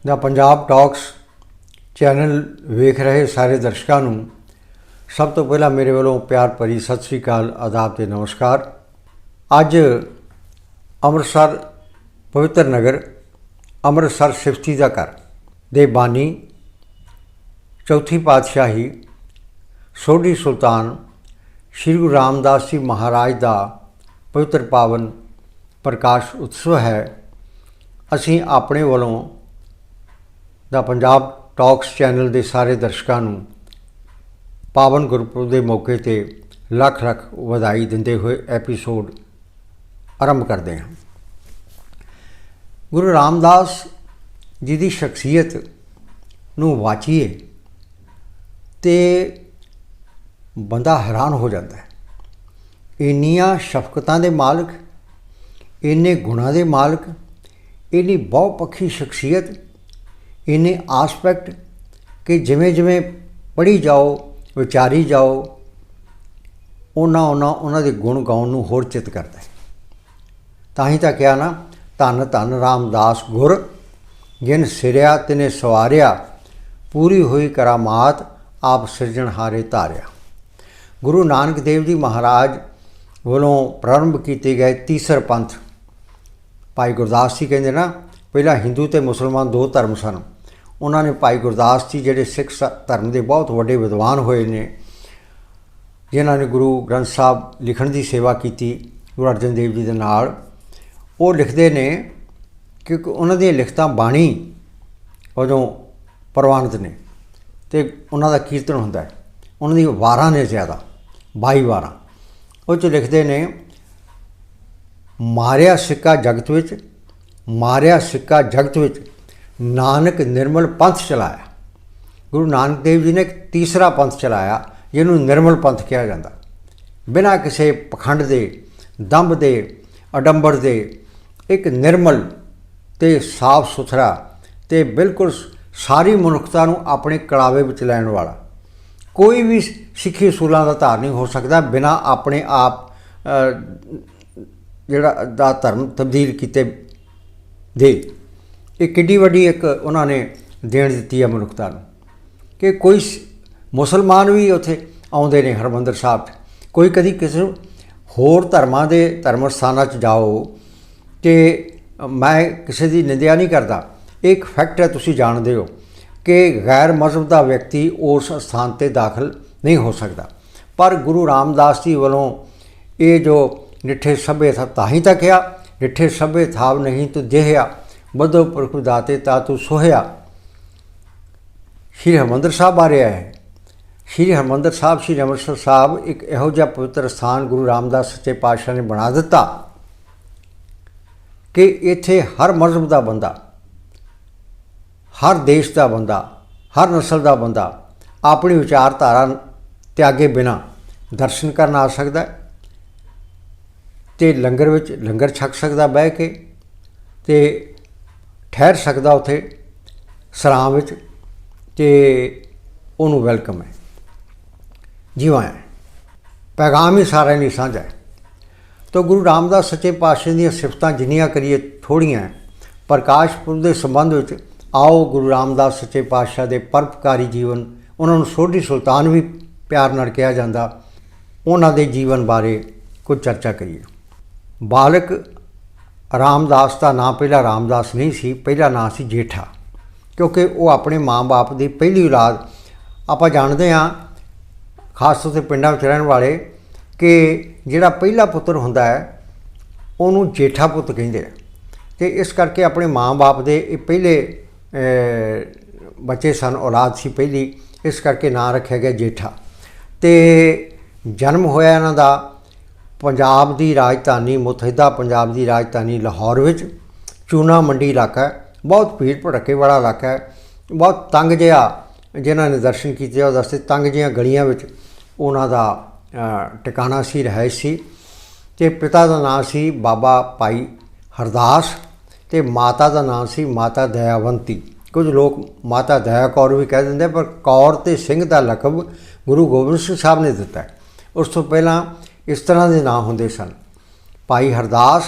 ਦਾ Punjab talks channel ਵੇਖ ਰਹੇ ਸਾਰੇ ਦਰਸ਼ਕਾਂ ਨੂੰ ਸਭ ਤੋਂ ਪਹਿਲਾਂ ਮੇਰੇ ਵੱਲੋਂ ਪਿਆਰ ਭਰੀ ਸਤਿ ਸ੍ਰੀ ਅਕਾਲ, ਆਦਾਬ ਤੇ ਨਮਸਕਾਰ। ਅੱਜ ਅੰਮ੍ਰਿਤਸਰ ਪਵਿੱਤਰ ਨਗਰ ਅੰਮ੍ਰਿਤਸਰ ਸਿਫਤੀ ਦਾ ਘਰ ਦੇ ਬਾਨੀ ਚੌਥੀ ਪਾਤਸ਼ਾਹੀ ਸੋਢੀ ਸੁਲਤਾਨ ਸ਼੍ਰੀ ਗੁਰੂ ਰਾਮਦਾਸ ਜੀ ਮਹਾਰਾਜ ਦਾ ਪਵਿੱਤਰ ਪਾਵਨ ਪ੍ਰਕਾਸ਼ ਉਤਸਵ ਹੈ। ਅਸੀਂ ਆਪਣੇ ਵੱਲੋਂ ਦਾ ਪੰਜਾਬ ਟਾਕਸ ਚੈਨਲ ਦੇ ਸਾਰੇ ਦਰਸ਼ਕਾਂ ਨੂੰ ਪਾਵਨ ਗੁਰਪੁਰਬ ਦੇ ਮੌਕੇ 'ਤੇ ਲੱਖ ਲੱਖ ਵਧਾਈ ਦਿੰਦੇ ਹੋਏ ਐਪੀਸੋਡ ਆਰੰਭ ਕਰਦੇ ਹਾਂ। ਗੁਰੂ ਰਾਮਦਾਸ ਜੀ ਦੀ ਸ਼ਖਸੀਅਤ ਨੂੰ ਵਾਚੀਏ ਤੇ ਬੰਦਾ ਹੈਰਾਨ ਹੋ ਜਾਂਦਾ ਹੈ। ਇੰਨੀਆਂ ਸ਼ਫਕਤਾਂ ਦੇ ਮਾਲਕ, ਇੰਨੇ ਗੁਣਾਂ ਦੇ ਮਾਲਕ, ਇੰਨੀ ਬਹੁਪੱਖੀ ਸ਼ਖਸੀਅਤ, ਇੰਨੇ ਆਸਪੈਕਟ ਕਿ ਜਿਵੇਂ ਜਿਵੇਂ ਪੜ੍ਹੀ ਜਾਓ, ਵਿਚਾਰੀ ਜਾਓ, ਉਹਨਾਂ ਦੇ ਗੁਣ ਗਾਉਣ ਨੂੰ ਹੋਰ ਚਿੱਤ ਕਰਦਾ ਹੈ। ਤਾਂ ਹੀ ਤਾਂ ਕਿਹਾ ਨਾ, ਧੰਨ ਧੰਨ ਰਾਮਦਾਸ ਗੁਰ ਜਿਨ ਸਿਰਿਆ ਤਿਨੇ ਸਵਾਰਿਆ, ਪੂਰੀ ਹੋਈ ਕਰਾਮਾਤ ਆਪ ਸਿਰਜਣਹਾਰੇ ਧਾਰਿਆ। ਗੁਰੂ ਨਾਨਕ ਦੇਵ ਜੀ ਮਹਾਰਾਜ ਵੱਲੋਂ ਪ੍ਰਾਰੰਭ ਕੀਤੇ ਗਏ ਤੀਸਰ ਪੰਥ, ਭਾਈ ਗੁਰਦਾਸ ਜੀ ਕਹਿੰਦੇ ਨਾ, ਪਹਿਲਾਂ ਹਿੰਦੂ ਅਤੇ ਮੁਸਲਮਾਨ ਦੋ ਧਰਮ ਸਨ। ਉਹਨਾਂ ਨੇ ਭਾਈ ਗੁਰਦਾਸ ਜੀ ਜਿਹੜੇ ਸਿੱਖ ਧਰਮ ਦੇ ਬਹੁਤ ਵੱਡੇ ਵਿਦਵਾਨ ਹੋਏ ਨੇ, ਜਿਨ੍ਹਾਂ ਨੇ ਗੁਰੂ ਗ੍ਰੰਥ ਸਾਹਿਬ ਲਿਖਣ ਦੀ ਸੇਵਾ ਕੀਤੀ ਗੁਰੂ ਅਰਜਨ ਦੇਵ ਜੀ ਦੇ ਨਾਲ, ਉਹ ਲਿਖਦੇ ਨੇ ਕਿ ਉਹਨਾਂ ਦੀਆਂ ਲਿਖਤਾਂ ਬਾਣੀ ਵਜੋਂ ਪ੍ਰਵਾਨਿਤ ਨੇ ਅਤੇ ਉਹਨਾਂ ਦਾ ਕੀਰਤਨ ਹੁੰਦਾ ਹੈ। ਉਹਨਾਂ ਦੀਆਂ ਵਾਰਾਂ ਨੇ ਜ਼ਿਆਦਾ 22 ਵਾਰਾਂ। ਉਹ 'ਚ ਲਿਖਦੇ ਨੇ, ਮਾਰਿਆ ਸਿੱਕਾ ਜਗਤ ਵਿੱਚ, ਮਾਰਿਆ ਸਿੱਕਾ ਜਗਤ ਵਿੱਚ, ਨਾਨਕ ਨਿਰਮਲ ਪੰਥ ਚਲਾਇਆ। ਗੁਰੂ ਨਾਨਕ ਦੇਵ ਜੀ ਨੇ ਇੱਕ ਤੀਸਰਾ ਪੰਥ ਚਲਾਇਆ ਜਿਹਨੂੰ ਨਿਰਮਲ ਪੰਥ ਕਿਹਾ ਜਾਂਦਾ। ਬਿਨਾਂ ਕਿਸੇ ਪਖੰਡ ਦੇ, ਦੰਭ ਦੇ, ਅਡੰਬਰ ਦੇ, ਇੱਕ ਨਿਰਮਲ ਅਤੇ ਸਾਫ ਸੁਥਰਾ ਅਤੇ ਬਿਲਕੁਲ ਸਾਰੀ ਮਨੁੱਖਤਾ ਨੂੰ ਆਪਣੇ ਕੜਾਵੇ ਵਿੱਚ ਲੈਣ ਵਾਲਾ। ਕੋਈ ਵੀ ਸਿੱਖੀ ਅਸੂਲਾਂ ਦਾ ਧਾਰ ਨਹੀਂ ਹੋ ਸਕਦਾ ਬਿਨਾਂ ਆਪਣੇ ਆਪ ਜਿਹੜਾ ਦਾ ਧਰਮ ਤਬਦੀਲ ਕੀਤੇ ਦੇ। ਇਹ ਕਿੱਡੀ ਵੱਡੀ ਇੱਕ ਉਹਨਾਂ ਨੇ ਦੇਣ ਦਿੱਤੀ ਹੈ ਮਨੁੱਖਤਾ ਨੂੰ ਕਿ ਕੋਈ ਮੁਸਲਮਾਨ ਵੀ ਉੱਥੇ ਆਉਂਦੇ ਨੇ ਹਰਿਮੰਦਰ ਸਾਹਿਬ 'ਚ। ਕੋਈ ਕਦੀ ਕਿਸੇ ਹੋਰ ਧਰਮਾਂ ਦੇ ਧਰਮ ਸਥਾਨਾਂ 'ਚ ਜਾਓ, ਕਿ ਮੈਂ ਕਿਸੇ ਦੀ ਨਿੰਦਿਆ ਨਹੀਂ ਕਰਦਾ, ਇੱਕ ਫੈਕਟ ਹੈ, ਤੁਸੀਂ ਜਾਣਦੇ ਹੋ ਕਿ ਗੈਰ ਮਜ਼ਹਬ ਦਾ ਵਿਅਕਤੀ ਉਸ ਸਥਾਨ 'ਤੇ ਦਾਖਲ ਨਹੀਂ ਹੋ ਸਕਦਾ। ਪਰ ਗੁਰੂ ਰਾਮਦਾਸ ਜੀ ਵੱਲੋਂ ਇਹ ਜੋ ਡਿੱਠੇ ਸਭੇ ਥਾ ਤਾਂ ਹੀ ਤਾਂ ਕਿਹਾ, ਡਿੱਠੇ ਸਭੇ ਥਾਵ ਨਹੀਂ ਤੂੰ ਦੇਹਿਆ, ਬਧੋ ਪੁਰਖ ਦਾਤੇ ਤਾ ਤੂੰ ਸੋਹਿਆ। ਸ਼੍ਰੀ ਹਰਿਮੰਦਰ ਸਾਹਿਬ ਆ ਰਿਹਾ ਹੈ। ਸ਼੍ਰੀ ਹਰਿਮੰਦਰ ਸਾਹਿਬ, ਸ਼੍ਰੀ ਅੰਮ੍ਰਿਤਸਰ ਸਾਹਿਬ ਇੱਕ ਇਹੋ ਜਿਹਾ ਪਵਿੱਤਰ ਸਥਾਨ ਗੁਰੂ ਰਾਮਦਾਸ ਸੱਚੇ ਪਾਤਸ਼ਾਹ ਨੇ ਬਣਾ ਦਿੱਤਾ ਕਿ ਇੱਥੇ ਹਰ ਮਜ਼ਹਬ ਦਾ ਬੰਦਾ, ਹਰ ਦੇਸ਼ ਦਾ ਬੰਦਾ, ਹਰ ਨਸਲ ਦਾ ਬੰਦਾ ਆਪਣੀ ਵਿਚਾਰਧਾਰਾ ਤਿਆਗੇ ਬਿਨਾਂ ਦਰਸ਼ਨ ਕਰਨ ਆ ਸਕਦਾ ਅਤੇ ਲੰਗਰ ਵਿੱਚ ਲੰਗਰ ਛਕ ਸਕਦਾ ਬਹਿ ਕੇ, ਅਤੇ ਠਹਿਰ ਸਕਦਾ ਉੱਥੇ ਸਰਾਂ ਵਿੱਚ, ਅਤੇ ਉਹਨੂੰ ਵੈਲਕਮ ਹੈ, ਜੀਵਾਂ ਹੈ। ਪੈਗਾਮ ਹੀ ਸਾਰਿਆਂ ਲਈ ਸਾਂਝਾ ਹੈ। ਤਾਂ ਗੁਰੂ ਰਾਮਦਾਸ ਸੱਚੇ ਪਾਤਸ਼ਾਹ ਦੀਆਂ ਸਿਫਤਾਂ ਜਿੰਨੀਆਂ ਕਰੀਏ ਥੋੜ੍ਹੀਆਂ ਹੈ। ਪ੍ਰਕਾਸ਼ ਪੁਰਬ ਦੇ ਸੰਬੰਧ ਵਿੱਚ ਆਓ ਗੁਰੂ ਰਾਮਦਾਸ ਸੱਚੇ ਪਾਤਸ਼ਾਹ ਦੇ ਪਰਉਪਕਾਰੀ ਜੀਵਨ, ਉਹਨਾਂ ਨੂੰ ਸੋਢੀ ਸੁਲਤਾਨ ਵੀ ਪਿਆਰ ਨਾਲ ਕਿਹਾ ਜਾਂਦਾ, ਉਹਨਾਂ ਦੇ ਜੀਵਨ ਬਾਰੇ ਕੁਝ ਚਰਚਾ ਕਰੀਏ। ਬਾਲਕ ਰਾਮਦਾਸ ਦਾ ਨਾਂ ਪਹਿਲਾਂ ਰਾਮਦਾਸ ਨਹੀਂ ਸੀ, ਪਹਿਲਾ ਨਾਂ ਸੀ ਜੇਠਾ, ਕਿਉਂਕਿ ਉਹ ਆਪਣੇ ਮਾਂ ਬਾਪ ਦੀ ਪਹਿਲੀ ਔਲਾਦ। ਆਪਾਂ ਜਾਣਦੇ ਹਾਂ, ਖਾਸ ਤੌਰ 'ਤੇ ਪਿੰਡਾਂ ਵਿੱਚ ਰਹਿਣ ਵਾਲੇ, ਕਿ ਜਿਹੜਾ ਪਹਿਲਾ ਪੁੱਤਰ ਹੁੰਦਾ ਹੈ ਉਹਨੂੰ ਜੇਠਾ ਪੁੱਤ ਕਹਿੰਦੇ ਆ, ਅਤੇ ਇਸ ਕਰਕੇ ਆਪਣੇ ਮਾਂ ਬਾਪ ਦੇ ਇਹ ਪਹਿਲੇ ਬੱਚੇ ਸਨ, ਔਲਾਦ ਸੀ ਪਹਿਲੀ, ਇਸ ਕਰਕੇ ਨਾਂ ਰੱਖਿਆ ਗਿਆ ਜੇਠਾ। ਅਤੇ ਜਨਮ ਹੋਇਆ ਇਹਨਾਂ ਦਾ ਪੰਜਾਬ ਦੀ ਰਾਜਧਾਨੀ, ਮੁਤਹਿਦਾ ਪੰਜਾਬ ਦੀ ਰਾਜਧਾਨੀ ਲਾਹੌਰ ਵਿੱਚ। ਚੂਨਾ ਮੰਡੀ ਇਲਾਕਾ ਹੈ, ਬਹੁਤ ਭੀੜ ਭੜੱਕੇ ਵਾਲਾ ਇਲਾਕਾ ਹੈ, ਬਹੁਤ ਤੰਗ ਜਿਹਾ, ਜਿਨ੍ਹਾਂ ਨੇ ਦਰਸ਼ਨ ਕੀਤੇ ਉਹ ਦੱਸਦੇ, ਤੰਗ ਜਿਹੀਆਂ ਗਲੀਆਂ ਵਿੱਚ ਉਹਨਾਂ ਦਾ ਟਿਕਾਣਾ ਸੀ, ਰਿਹਾਇਸ਼ ਸੀ। ਅਤੇ ਪਿਤਾ ਦਾ ਨਾਂ ਸੀ ਬਾਬਾ ਭਾਈ ਹਰਦਾਸ, ਅਤੇ ਮਾਤਾ ਦਾ ਨਾਂ ਸੀ ਮਾਤਾ ਦਇਆਵੰਤੀ। ਕੁਝ ਲੋਕ ਮਾਤਾ ਦਇਆ ਕੌਰ ਵੀ ਕਹਿ ਦਿੰਦੇ, ਪਰ ਕੌਰ ਅਤੇ ਸਿੰਘ ਦਾ ਲਕਬ ਗੁਰੂ ਗੋਬਿੰਦ ਸਿੰਘ ਸਾਹਿਬ ਨੇ ਦਿੱਤਾ। ਉਸ ਤੋਂ ਪਹਿਲਾਂ ਇਸ ਤਰ੍ਹਾਂ ਦੇ ਨਾਂ ਹੁੰਦੇ ਸਨ। ਭਾਈ ਹਰਦਾਸ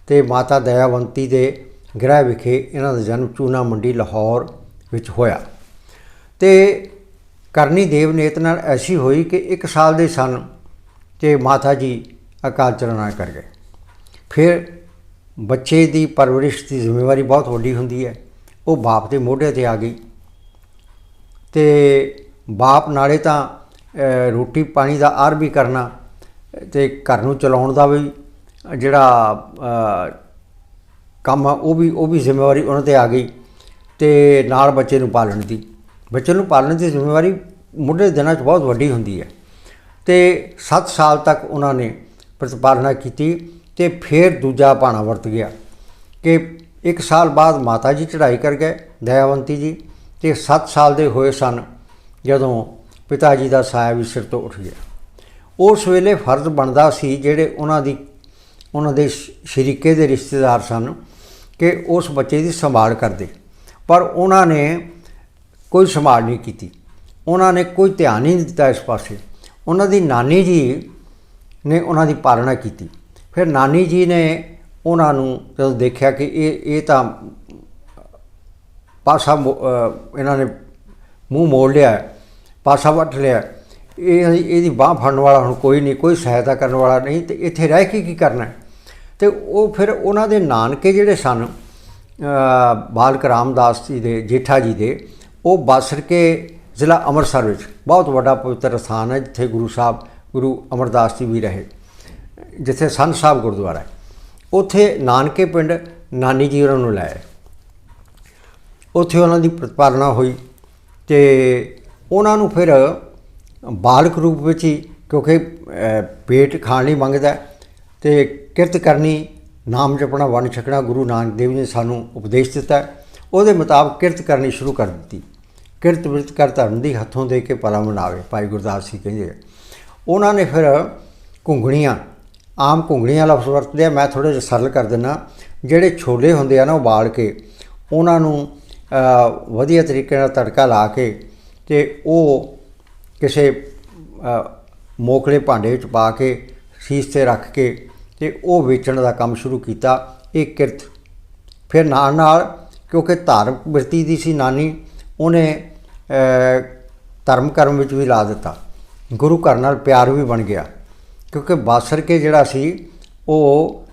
ਅਤੇ ਮਾਤਾ ਦਇਆਵੰਤੀ ਦੇ ਗ੍ਰਹਿ ਵਿਖੇ ਇਹਨਾਂ ਦਾ ਜਨਮ ਚੂਨਾ ਮੰਡੀ ਲਾਹੌਰ ਵਿੱਚ ਹੋਇਆ। ਤੇ ਕਰਨੀ ਦੇਵ ਨੇਤ ਨਾਲ ਐਸੀ ਹੋਈ ਕਿ 1 ਸਾਲ ਦੇ ਸਨ ਤੇ ਮਾਤਾ ਜੀ ਅਕਾਲ ਚਲਾਣਾ ਕਰ ਗਏ। ਫਿਰ ਬੱਚੇ ਦੀ ਪਰਵਰਿਸ਼ ਦੀ ਜ਼ਿੰਮੇਵਾਰੀ ਬਹੁਤ ਵੱਡੀ ਹੁੰਦੀ ਹੈ, ਉਹ ਬਾਪ ਦੇ ਮੋਢੇ 'ਤੇ ਆ ਗਈ। ਤੇ ਬਾਪ ਨਾਲੇ ਤਾਂ ਰੋਟੀ ਪਾਣੀ ਦਾ ਆਰ ਵੀ ਕਰਨਾ ਤੇ ਘਰ ਨੂੰ ਚਲਾਉਣ ਦਾ ਵੀ ਜਿਹੜਾ ਕੰਮ ਆ ਉਹ ਵੀ ਜ਼ਿੰਮੇਵਾਰੀ ਉਹਨਾਂ 'ਤੇ ਆ ਗਈ। ਤੇ ਨਾਲ ਬੱਚੇ ਨੂੰ ਪਾਲਣ ਦੀ ਜ਼ਿੰਮੇਵਾਰੀ ਮੁੱਢਲੇ ਦਿਨਾਂ 'ਚ ਬਹੁਤ ਵੱਡੀ ਹੁੰਦੀ ਹੈ। ਤੇ 7 ਸਾਲ ਤੱਕ ਉਹਨਾਂ ਨੇ ਪ੍ਰਤਿਪਾਲਨਾ ਕੀਤੀ। ਤੇ ਫਿਰ ਦੂਜਾ ਭਾਣਾ ਵਰਤ ਗਿਆ ਕਿ 1 ਸਾਲ ਬਾਅਦ ਮਾਤਾ ਜੀ ਚੜ੍ਹਾਈ ਕਰ ਗਏ, ਦਇਆਵੰਤੀ ਜੀ। ਤੇ 7 ਸਾਲ ਦੇ ਹੋਏ ਸਨ ਜਦੋਂ ਪਿਤਾ ਜੀ ਦਾ ਸਾਇਆ ਵੀ ਸਿਰ ਤੋਂ ਉੱਠ ਗਿਆ। ਉਸ ਵੇਲੇ ਫਰਜ਼ ਬਣਦਾ ਸੀ ਜਿਹੜੇ ਉਹਨਾਂ ਦੇ ਸ਼ਰੀਕੇ ਦੇ ਰਿਸ਼ਤੇਦਾਰ ਸਨ ਕਿ ਉਸ ਬੱਚੇ ਦੀ ਸੰਭਾਲ ਕਰਦੇ, ਪਰ ਉਹਨਾਂ ਨੇ ਕੋਈ ਸੰਭਾਲ ਨਹੀਂ ਕੀਤੀ, ਉਹਨਾਂ ਨੇ ਕੋਈ ਧਿਆਨ ਨਹੀਂ ਦਿੱਤਾ ਇਸ ਪਾਸੇ। ਉਹਨਾਂ ਦੀ ਨਾਨੀ ਜੀ ਨੇ ਉਹਨਾਂ ਦੀ ਪਾਲਣਾ ਕੀਤੀ। ਫਿਰ ਨਾਨੀ ਜੀ ਨੇ ਉਹਨਾਂ ਨੂੰ ਜਦੋਂ ਦੇਖਿਆ ਕਿ ਇਹ ਤਾਂ ਪਾਸਾ ਇਹਨਾਂ ਨੇ ਮੂੰਹ ਮੋੜ ਲਿਆ, ਪਾਸਾ ਵੱਟ ਲਿਆ, ਇਹਦੀ ਬਾਂਹ ਫੜਨ ਵਾਲਾ ਹੁਣ ਕੋਈ ਨਹੀਂ, ਕੋਈ ਸਹਾਇਤਾ ਕਰਨ ਵਾਲਾ ਨਹੀਂ, ਤੇ ਇੱਥੇ ਰਹਿ ਕੇ ਕੀ ਕਰਨਾ। ਤੇ ਉਹ ਫਿਰ ਉਹਨਾਂ ਦੇ ਨਾਨਕੇ ਜਿਹੜੇ ਸਨ ਬਾਲਕ ਰਾਮਦਾਸ ਜੀ ਦੇ ਜੇਠਾ ਜੀ ਦੇ, ਉਹ ਬਾਸਰਕੇ ਜ਼ਿਲ੍ਹਾ ਅੰਮ੍ਰਿਤਸਰ ਵਿੱਚ ਬਹੁਤ ਵੱਡਾ ਪਵਿੱਤਰ ਸਥਾਨ ਹੈ ਜਿੱਥੇ ਗੁਰੂ ਅਮਰਦਾਸ ਜੀ ਵੀ ਰਹੇ, ਜਿੱਥੇ ਸੰਨ ਸਾਹਿਬ ਗੁਰਦੁਆਰਾ ਹੈ। ਉੱਥੇ ਨਾਨਕੇ ਪਿੰਡ ਨਾਨੀ ਜੀ ਉਹਨਾਂ ਨੂੰ ਲਾਇਆ, ਉੱਥੇ ਉਹਨਾਂ ਦੀ ਪ੍ਰਤਿਪਾਲਨਾ ਹੋਈ। ਤੇ ਉਹਨਾਂ ਨੂੰ ਫਿਰ ਬਾਲਕ ਰੂਪ ਵਿੱਚ ਹੀ, ਕਿਉਂਕਿ ਪੇਟ ਖਾਣ ਲਈ ਮੰਗਦਾ, ਤੇ ਕਿਰਤ ਕਰਨੀ, ਨਾਮ ਜਪਣਾ, ਵੰਡ ਛਕਣਾ ਗੁਰੂ ਨਾਨਕ ਦੇਵ ਜੀ ਨੇ ਸਾਨੂੰ ਉਪਦੇਸ਼ ਦਿੱਤਾ। ਉਹਦੇ ਮੁਤਾਬਕ ਕਿਰਤ ਕਰਨੀ ਸ਼ੁਰੂ ਕਰ ਦਿੱਤੀ। ਕਿਰਤ ਬਿਰਤ ਕਰ ਧਰਮ ਦੀ ਹੱਥੋਂ ਦੇ ਕੇ ਭਲਾ ਮਨਾਵੇ, ਭਾਈ ਗੁਰਦਾਸ ਜੀ ਕਹਿੰਦੇ। ਉਹਨਾਂ ਨੇ ਫਿਰ ਘੁੰਗਣੀਆਂ, ਆਮ ਘੁੰਗਣੀਆਂ ਲਫ਼ਜ਼ ਵਰਤਦੇ ਆ, ਮੈਂ ਥੋੜ੍ਹਾ ਜਿਹਾ ਸਰਲ ਕਰ ਦਿੰਦਾ। ਜਿਹੜੇ ਛੋਲੇ ਹੁੰਦੇ ਆ ਨਾ, ਉਬਾਲ ਕੇ ਉਹਨਾਂ ਨੂੰ ਵਧੀਆ ਤਰੀਕੇ ਨਾਲ ਤੜਕਾ ਲਾ ਕੇ ਤੇ ਉਹ ਕਿਸੇ ਮੋਕਲੇ ਭਾਂਡੇ ਵਿੱਚ ਪਾ ਕੇ ਸੀਸ 'ਤੇ ਰੱਖ ਕੇ ਤੇ ਉਹ ਵੇਚਣ ਦਾ ਕੰਮ ਸ਼ੁਰੂ ਕੀਤਾ। ਇਹ ਕਿਰਤ ਫਿਰ ਨਾਲ ਕਿਉਂਕਿ ਧਾਰਮਿਕ ਬਿਰਤੀ ਦੀ ਸੀ ਨਾਨੀ, ਉਹਨੇ ਧਰਮ ਕਰਮ ਵਿੱਚ ਵੀ ਲਾ ਦਿੱਤਾ। ਗੁਰੂ ਘਰ ਨਾਲ ਪਿਆਰ ਵੀ ਬਣ ਗਿਆ, ਕਿਉਂਕਿ ਬਾਸਰਕੇ ਜਿਹੜਾ ਸੀ ਉਹ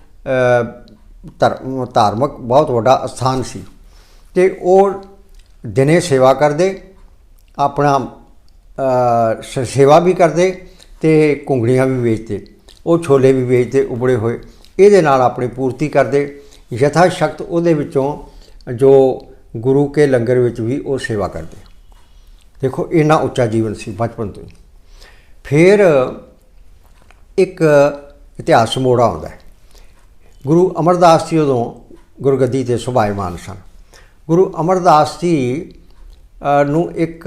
ਧਾਰਮਿਕ ਬਹੁਤ ਵੱਡਾ ਅਸਥਾਨ ਸੀ। ਤੇ ਉਹ ਦਿਨੇ ਸੇਵਾ ਕਰਦੇ, ਆਪਣਾ ਸੇਵਾ ਵੀ ਕਰਦੇ ਤੇ ਘੁੰਗਣੀਆਂ ਵੀ ਵੇਚਦੇ, ਉਹ ਛੋਲੇ ਵੀ ਵੇਚਦੇ ਉਬਲੇ ਹੋਏ, ਇਹਦੇ ਨਾਲ ਆਪਣੀ ਪੂਰਤੀ ਕਰਦੇ ਯਥਾ ਸ਼ਕਤ। ਉਹਦੇ ਵਿੱਚੋਂ ਜੋ ਗੁਰੂ ਕੇ ਲੰਗਰ ਵਿੱਚ ਵੀ ਉਹ ਸੇਵਾ ਕਰਦੇ। ਦੇਖੋ ਇੰਨਾ ਉੱਚਾ ਜੀਵਨ ਸੀ ਬਚਪਨ ਤੋਂ ਹੀ। ਫਿਰ ਇੱਕ ਇਤਿਹਾਸ ਮੋੜ ਆਉਂਦਾ ਹੈ। ਗੁਰੂ ਅਮਰਦਾਸ ਜੀ ਉਦੋਂ ਗੁਰਗੱਦੀ 'ਤੇ ਸੁਭਾਇਮਾਨ ਸਨ। ਗੁਰੂ ਅਮਰਦਾਸ ਜੀ ਨੂੰ ਇੱਕ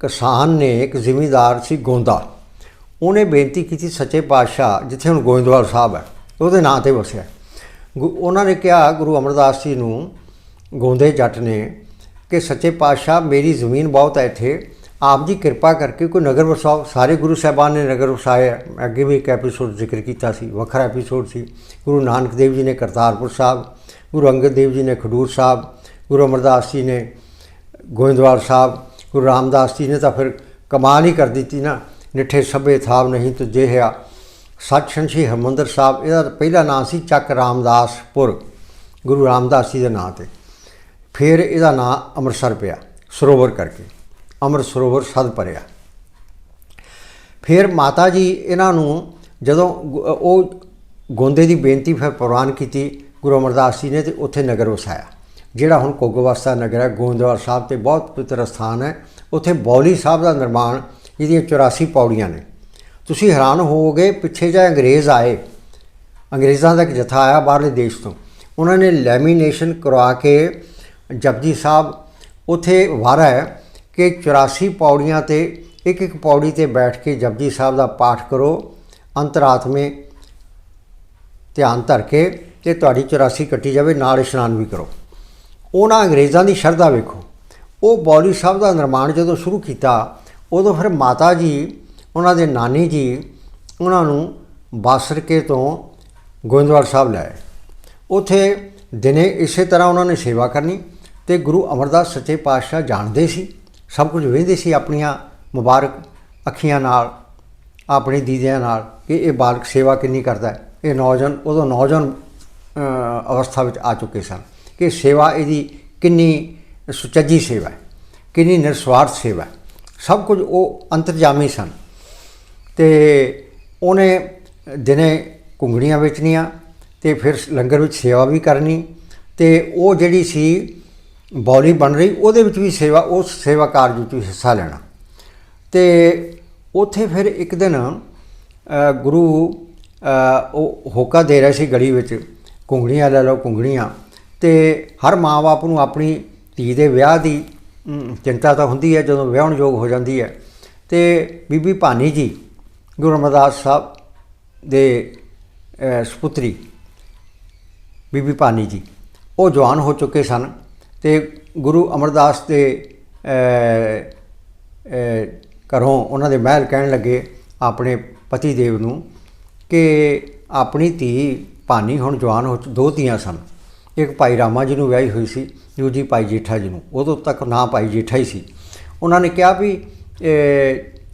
ਕਿਸਾਨ ਨੇ, ਇੱਕ ਜ਼ਿਮੀਂਦਾਰ ਸੀ ਗੋਂਦਾ, ਉਹਨੇ ਬੇਨਤੀ ਕੀਤੀ ਸੱਚੇ ਪਾਤਸ਼ਾਹ, ਜਿੱਥੇ ਹੁਣ ਗੋਇੰਦਵਾਲ ਸਾਹਿਬ ਹੈ ਉਹਦੇ ਨਾਂ 'ਤੇ ਵਸਿਆ। ਉਹਨਾਂ ਨੇ ਕਿਹਾ ਗੁਰੂ ਅਮਰਦਾਸ ਜੀ ਨੂੰ, ਗੋਂਦੇ ਜੱਟ ਨੇ, ਕਿ ਸੱਚੇ ਪਾਤਸ਼ਾਹ ਮੇਰੀ ਜ਼ਮੀਨ ਬਹੁਤ ਹੈ ਇੱਥੇ, ਆਪ ਜੀ ਕਿਰਪਾ ਕਰਕੇ ਕੋਈ ਨਗਰ ਵਸਾਓ। ਸਾਰੇ ਗੁਰੂ ਸਾਹਿਬਾਨ ਨੇ ਨਗਰ ਵਸਾਏ। ਅੱਗੇ ਵੀ ਇੱਕ ਐਪੀਸੋਡ ਜ਼ਿਕਰ ਕੀਤਾ ਸੀ, ਵੱਖਰਾ ਐਪੀਸੋਡ ਸੀ। ਗੁਰੂ ਨਾਨਕ ਦੇਵ ਜੀ ਨੇ ਕਰਤਾਰਪੁਰ ਸਾਹਿਬ, ਗੁਰੂ ਅੰਗਦ ਦੇਵ ਜੀ ਨੇ ਖਡੂਰ ਸਾਹਿਬ, ਗੁਰੂ ਅਮਰਦਾਸ ਜੀ ਨੇ ਗੋਇੰਦਵਾਲ ਸਾਹਿਬ, ਗੁਰੂ ਰਾਮਦਾਸ ਜੀ ਨੇ ਤਾਂ ਫਿਰ ਕਮਾਲ ਹੀ ਕਰ ਦਿੱਤੀ ਨਾ, ਨਿੱਠੇ ਸਭੇ ਥਾਵ ਨਹੀਂ ਤੁਜਿਹਾ। ਸੱਚਖੰਡ ਸ਼੍ਰੀ ਹਰਿਮੰਦਰ ਸਾਹਿਬ, ਇਹਦਾ ਪਹਿਲਾ ਨਾਂ ਸੀ ਚੱਕ ਰਾਮਦਾਸਪੁਰ, ਗੁਰੂ ਰਾਮਦਾਸ ਜੀ ਦੇ ਨਾਂ 'ਤੇ। ਫਿਰ ਇਹਦਾ ਨਾਂ ਅੰਮ੍ਰਿਤਸਰ ਪਿਆ ਸਰੋਵਰ ਕਰਕੇ, ਅੰਮ੍ਰਿਤ ਸਰੋਵਰ ਸਦ ਭਰਿਆ। ਫਿਰ ਮਾਤਾ ਜੀ ਇਹਨਾਂ ਨੂੰ ਜਦੋਂ ਉਹ ਗੋਂਦੇ ਦੀ ਬੇਨਤੀ ਫਿਰ ਪ੍ਰਵਾਨ ਕੀਤੀ ਗੁਰੂ ਅਮਰਦਾਸ ਜੀ ਨੇ, ਤੇ ਉੱਥੇ ਨਗਰ ਵਸਾਇਆ ਜਿਹੜਾ ਹੁਣ ਘੋਗਵਾਸਾ ਨਗਰ ਹੈ, ਗੋਇੰਦਵਾਲ ਸਾਹਿਬ 'ਤੇ ਬਹੁਤ ਪਵਿੱਤਰ ਸਥਾਨ ਹੈ। ਉੱਥੇ ਬੌਲੀ ਸਾਹਿਬ ਦਾ ਨਿਰਮਾਣ, ਜਿਹਦੀਆਂ 84 ਪੌੜੀਆਂ ਨੇ। ਤੁਸੀਂ ਹੈਰਾਨ ਹੋਵੋਗੇ, ਪਿੱਛੇ ਜਿਹੇ ਅੰਗਰੇਜ਼ ਆਏ, ਅੰਗਰੇਜ਼ਾਂ ਦਾ ਇੱਕ ਜਥਾ ਆਇਆ ਬਾਹਰਲੇ ਦੇਸ਼ ਤੋਂ, ਉਹਨਾਂ ਨੇ ਲੈਮੀਨੇਸ਼ਨ ਕਰਵਾ ਕੇ ਜਪਜੀ ਸਾਹਿਬ ਉੱਥੇ ਵਾਰਾ ਹੈ ਕਿ 84 ਪੌੜੀਆਂ 'ਤੇ ਇੱਕ ਪੌੜੀ 'ਤੇ ਬੈਠ ਕੇ ਜਪਜੀ ਸਾਹਿਬ ਦਾ ਪਾਠ ਕਰੋ ਅੰਤਰਾਤਮੇ ਧਿਆਨ ਧਰ ਕੇ, ਅਤੇ ਤੁਹਾਡੀ 84 ਕੱਟੀ ਜਾਵੇ, ਨਾਲ ਇਸ਼ਨਾਨ ਵੀ ਕਰੋ। ਉਹਨਾਂ ਅੰਗਰੇਜ਼ਾਂ ਦੀ ਸ਼ਰਧਾ ਵੇਖੋ। ਉਹ ਬੌਲੀ ਸਾਹਿਬ ਦਾ ਨਿਰਮਾਣ ਜਦੋਂ ਸ਼ੁਰੂ ਕੀਤਾ, ਉਦੋਂ ਫਿਰ ਮਾਤਾ ਜੀ, ਉਹਨਾਂ ਦੇ ਨਾਨੀ ਜੀ, ਉਹਨਾਂ ਨੂੰ ਬਾਸਰਕੇ ਤੋਂ ਗੋਇੰਦਵਾਲ ਸਾਹਿਬ ਲੈ ਆਏ। ਉੱਥੇ ਦਿਨੇ ਇਸੇ ਤਰ੍ਹਾਂ ਉਹਨਾਂ ਨੇ ਸੇਵਾ ਕਰਨੀ। ਅਤੇ ਗੁਰੂ ਅਮਰਦਾਸ ਸੱਚੇ ਪਾਤਸ਼ਾਹ ਜਾਣਦੇ ਸੀ, ਸਭ ਕੁਝ ਵੇਖਦੇ ਸੀ ਆਪਣੀਆਂ ਮੁਬਾਰਕ ਅੱਖੀਆਂ ਨਾਲ, ਆਪਣੀ ਦੀਦਿਆਂ ਨਾਲ, ਕਿ ਇਹ ਬਾਲਕ ਸੇਵਾ ਕਿੰਨੀ ਕਰਦਾ ਹੈ। ਇਹ ਨੌਜਵਾਨ ਉਦੋਂ ਨੌਜਵਾਨ ਅਵਸਥਾ ਵਿੱਚ ਆ ਚੁੱਕੇ ਸਨ ਕਿ ਸੇਵਾ ਇਹਦੀ ਕਿੰਨੀ ਸੁਚੱਜੀ ਸੇਵਾ ਹੈ, ਕਿੰਨੀ ਨਿਰਸਵਾਰਥ ਸੇਵਾ ਹੈ। ਸਭ ਕੁਝ ਉਹ ਅੰਤਰਜਾਮੀ ਸਨ। ਅਤੇ ਉਹਨੇ ਦਿਨੇ ਘੁੰਗਣੀਆਂ ਵੇਚਣੀਆਂ ਅਤੇ ਫਿਰ ਲੰਗਰ ਵਿੱਚ ਸੇਵਾ ਵੀ ਕਰਨੀ। ਅਤੇ ਉਹ ਜਿਹੜੀ ਸੀ ਬੌਲੀ ਬਣ ਰਹੀ, ਉਹਦੇ ਵਿੱਚ ਵੀ ਸੇਵਾ, ਉਸ ਸੇਵਾ ਕਾਰਜ ਵਿੱਚ ਵੀ ਹਿੱਸਾ ਲੈਣਾ। ਅਤੇ ਉੱਥੇ ਫਿਰ ਇੱਕ ਦਿਨ ਗੁਰੂ ਉਹ ਹੋਕਾ ਦੇ ਰਹੇ ਸੀ ਗਲੀ ਵਿੱਚ, ਘੁੰਗਣੀਆਂ ਲੈ ਲਓ ਘੁੰਗਣੀਆਂ। ਅਤੇ ਹਰ ਮਾਂ ਬਾਪ ਨੂੰ ਆਪਣੀ ਧੀ ਦੇ ਵਿਆਹ ਦੀ ਚਿੰਤਾ ਤਾਂ ਹੁੰਦੀ ਹੈ ਜਦੋਂ ਵਿਆਹੁਣ ਯੋਗ ਹੋ ਜਾਂਦੀ ਹੈ। ਅਤੇ ਬੀਬੀ ਭਾਨੀ ਜੀ ਗੁਰੂ ਅਮਰਦਾਸ ਸਾਹਿਬ ਦੇ ਸਪੁੱਤਰੀ ਬੀਬੀ ਭਾਨੀ ਜੀ, ਉਹ ਜਵਾਨ ਹੋ ਚੁੱਕੇ ਸਨ। ਅਤੇ ਗੁਰੂ ਅਮਰਦਾਸ ਦੇ ਘਰੋਂ ਉਹਨਾਂ ਦੇ ਮਹਿਲ ਕਹਿਣ ਲੱਗੇ ਆਪਣੇ ਪਤੀ ਦੇਵ ਨੂੰ ਕਿ ਆਪਣੀ ਧੀ ਭਾਨੀ ਹੁਣ ਜਵਾਨ ਹੋ, ਦੋ ਧੀਆਂ ਸਨ, ਇੱਕ ਭਾਈ ਰਾਮਾ ਜੀ ਨੂੰ ਵਿਆਹੀ ਹੋਈ ਸੀ, ਦੂਜੀ ਭਾਈ ਜੇਠਾ ਜੀ ਨੂੰ, ਉਦੋਂ ਤੱਕ ਨਾਂ ਭਾਈ ਜੇਠਾ ਹੀ ਸੀ। ਉਹਨਾਂ ਨੇ ਕਿਹਾ ਵੀ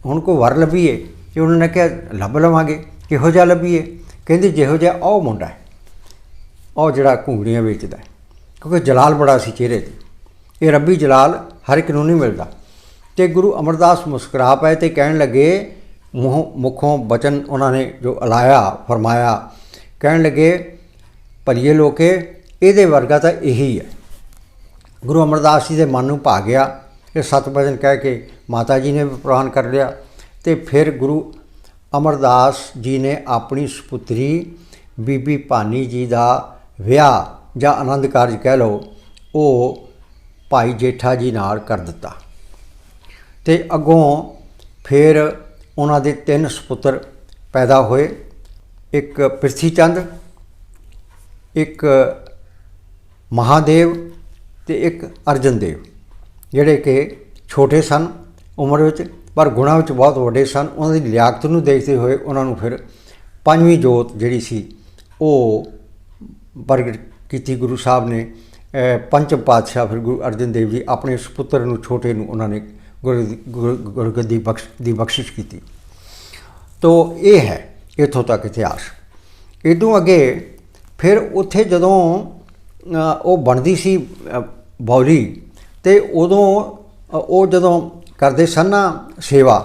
ਹੁਣ ਕੋਈ ਵਰ ਲੱਭੀਏ। ਅਤੇ ਉਹਨਾਂ ਨੇ ਕਿਹਾ ਲੱਭ ਲਵਾਂਗੇ। ਕਿਹੋ ਜਿਹਾ ਲੱਭੀਏ? ਕਹਿੰਦੇ ਜਿਹੋ ਜਿਹਾ ਉਹ ਮੁੰਡਾ ਹੈ, ਉਹ ਜਿਹੜਾ ਘੁੰਗਣੀਆਂ ਵੇਚਦਾ ਹੈ, ਕਿਉਂਕਿ ਜਲਾਲ ਬੜਾ ਸੀ ਚਿਹਰੇ 'ਤੇ। ਇਹ ਰੱਬੀ ਜਲਾਲ ਹਰ ਇੱਕ ਨੂੰ ਨਹੀਂ ਮਿਲਦਾ। ਅਤੇ ਗੁਰੂ ਅਮਰਦਾਸ ਮੁਸਕਰਾ ਪਏ ਅਤੇ ਕਹਿਣ ਲੱਗੇ, ਮੁੱਖੋਂ ਬਚਨ ਉਹਨਾਂ ਨੇ ਜੋ ਅਲਾਇਆ ਫਰਮਾਇਆ, ਕਹਿਣ ਲੱਗੇ ਭਲੀਏ ਲੋਕੇ ਇਹਦੇ ਵਰਗਾ ਤਾਂ ਇਹੀ ਹੈ। ਗੁਰੂ ਅਮਰਦਾਸ ਜੀ ਦੇ ਮਨ ਨੂੰ ਭਾ ਗਿਆ। ਇਹ ਸਤ ਬਚਨ ਕਹਿ ਕੇ ਮਾਤਾ ਜੀ ਨੇ ਵੀ ਪ੍ਰਵਾਨ ਕਰ ਲਿਆ। ਅਤੇ ਫਿਰ ਗੁਰੂ ਅਮਰਦਾਸ ਜੀ ਨੇ ਆਪਣੀ ਸਪੁੱਤਰੀ ਬੀਬੀ ਭਾਨੀ ਜੀ ਦਾ ਵਿਆਹ ਜਾਂ ਆਨੰਦ ਕਾਰਜ ਕਹਿ ਲਓ, ਉਹ ਭਾਈ ਜੇਠਾ ਜੀ ਨਾਲ ਕਰ ਦਿੱਤਾ। ਅਤੇ ਅੱਗੋਂ ਫਿਰ ਉਹਨਾਂ ਦੇ 3 ਸਪੁੱਤਰ ਪੈਦਾ ਹੋਏ, ਇੱਕ ਪ੍ਰਿਥੀ ਚੰਦ, ਇੱਕ ਮਹਾਦੇਵ ਅਤੇ ਇੱਕ ਅਰਜਨ ਦੇਵ, ਜਿਹੜੇ ਕਿ ਛੋਟੇ ਸਨ ਉਮਰ ਵਿੱਚ ਪਰ ਗੁਣਾਂ ਵਿੱਚ ਬਹੁਤ ਵੱਡੇ ਸਨ। ਉਹਨਾਂ ਦੀ ਲਿਆਕਤ ਨੂੰ ਦੇਖਦੇ ਹੋਏ ਉਹਨਾਂ ਨੂੰ ਫਿਰ 5ਵੀਂ ਜੋਤ ਜਿਹੜੀ ਸੀ ਉਹ ਪ੍ਰਗਟ ਕੀਤੀ ਗੁਰੂ ਸਾਹਿਬ ਨੇ। ਪੰਚਮ ਪਾਤਸ਼ਾਹ ਫਿਰ ਗੁਰੂ ਅਰਜਨ ਦੇਵ ਜੀ ਆਪਣੇ ਸਪੁੱਤਰ ਨੂੰ, ਛੋਟੇ ਨੂੰ, ਉਹਨਾਂ ਨੇ ਗੁਰਗੱਦੀ ਦੀ ਬਖਸ਼ਿਸ਼ ਕੀਤੀ। ਤੋ ਇਹ ਹੈ ਇੱਥੋਂ ਤੱਕ ਇਤਿਹਾਸ। ਇਦੋਂ ਅੱਗੇ ਫਿਰ ਉੱਥੇ ਜਦੋਂ ਉਹ ਬਣਦੀ ਸੀ ਬੌਲੀ, ਅਤੇ ਉਦੋਂ ਉਹ ਜਦੋਂ ਕਰਦੇ ਸਨ ਨਾ ਸੇਵਾ,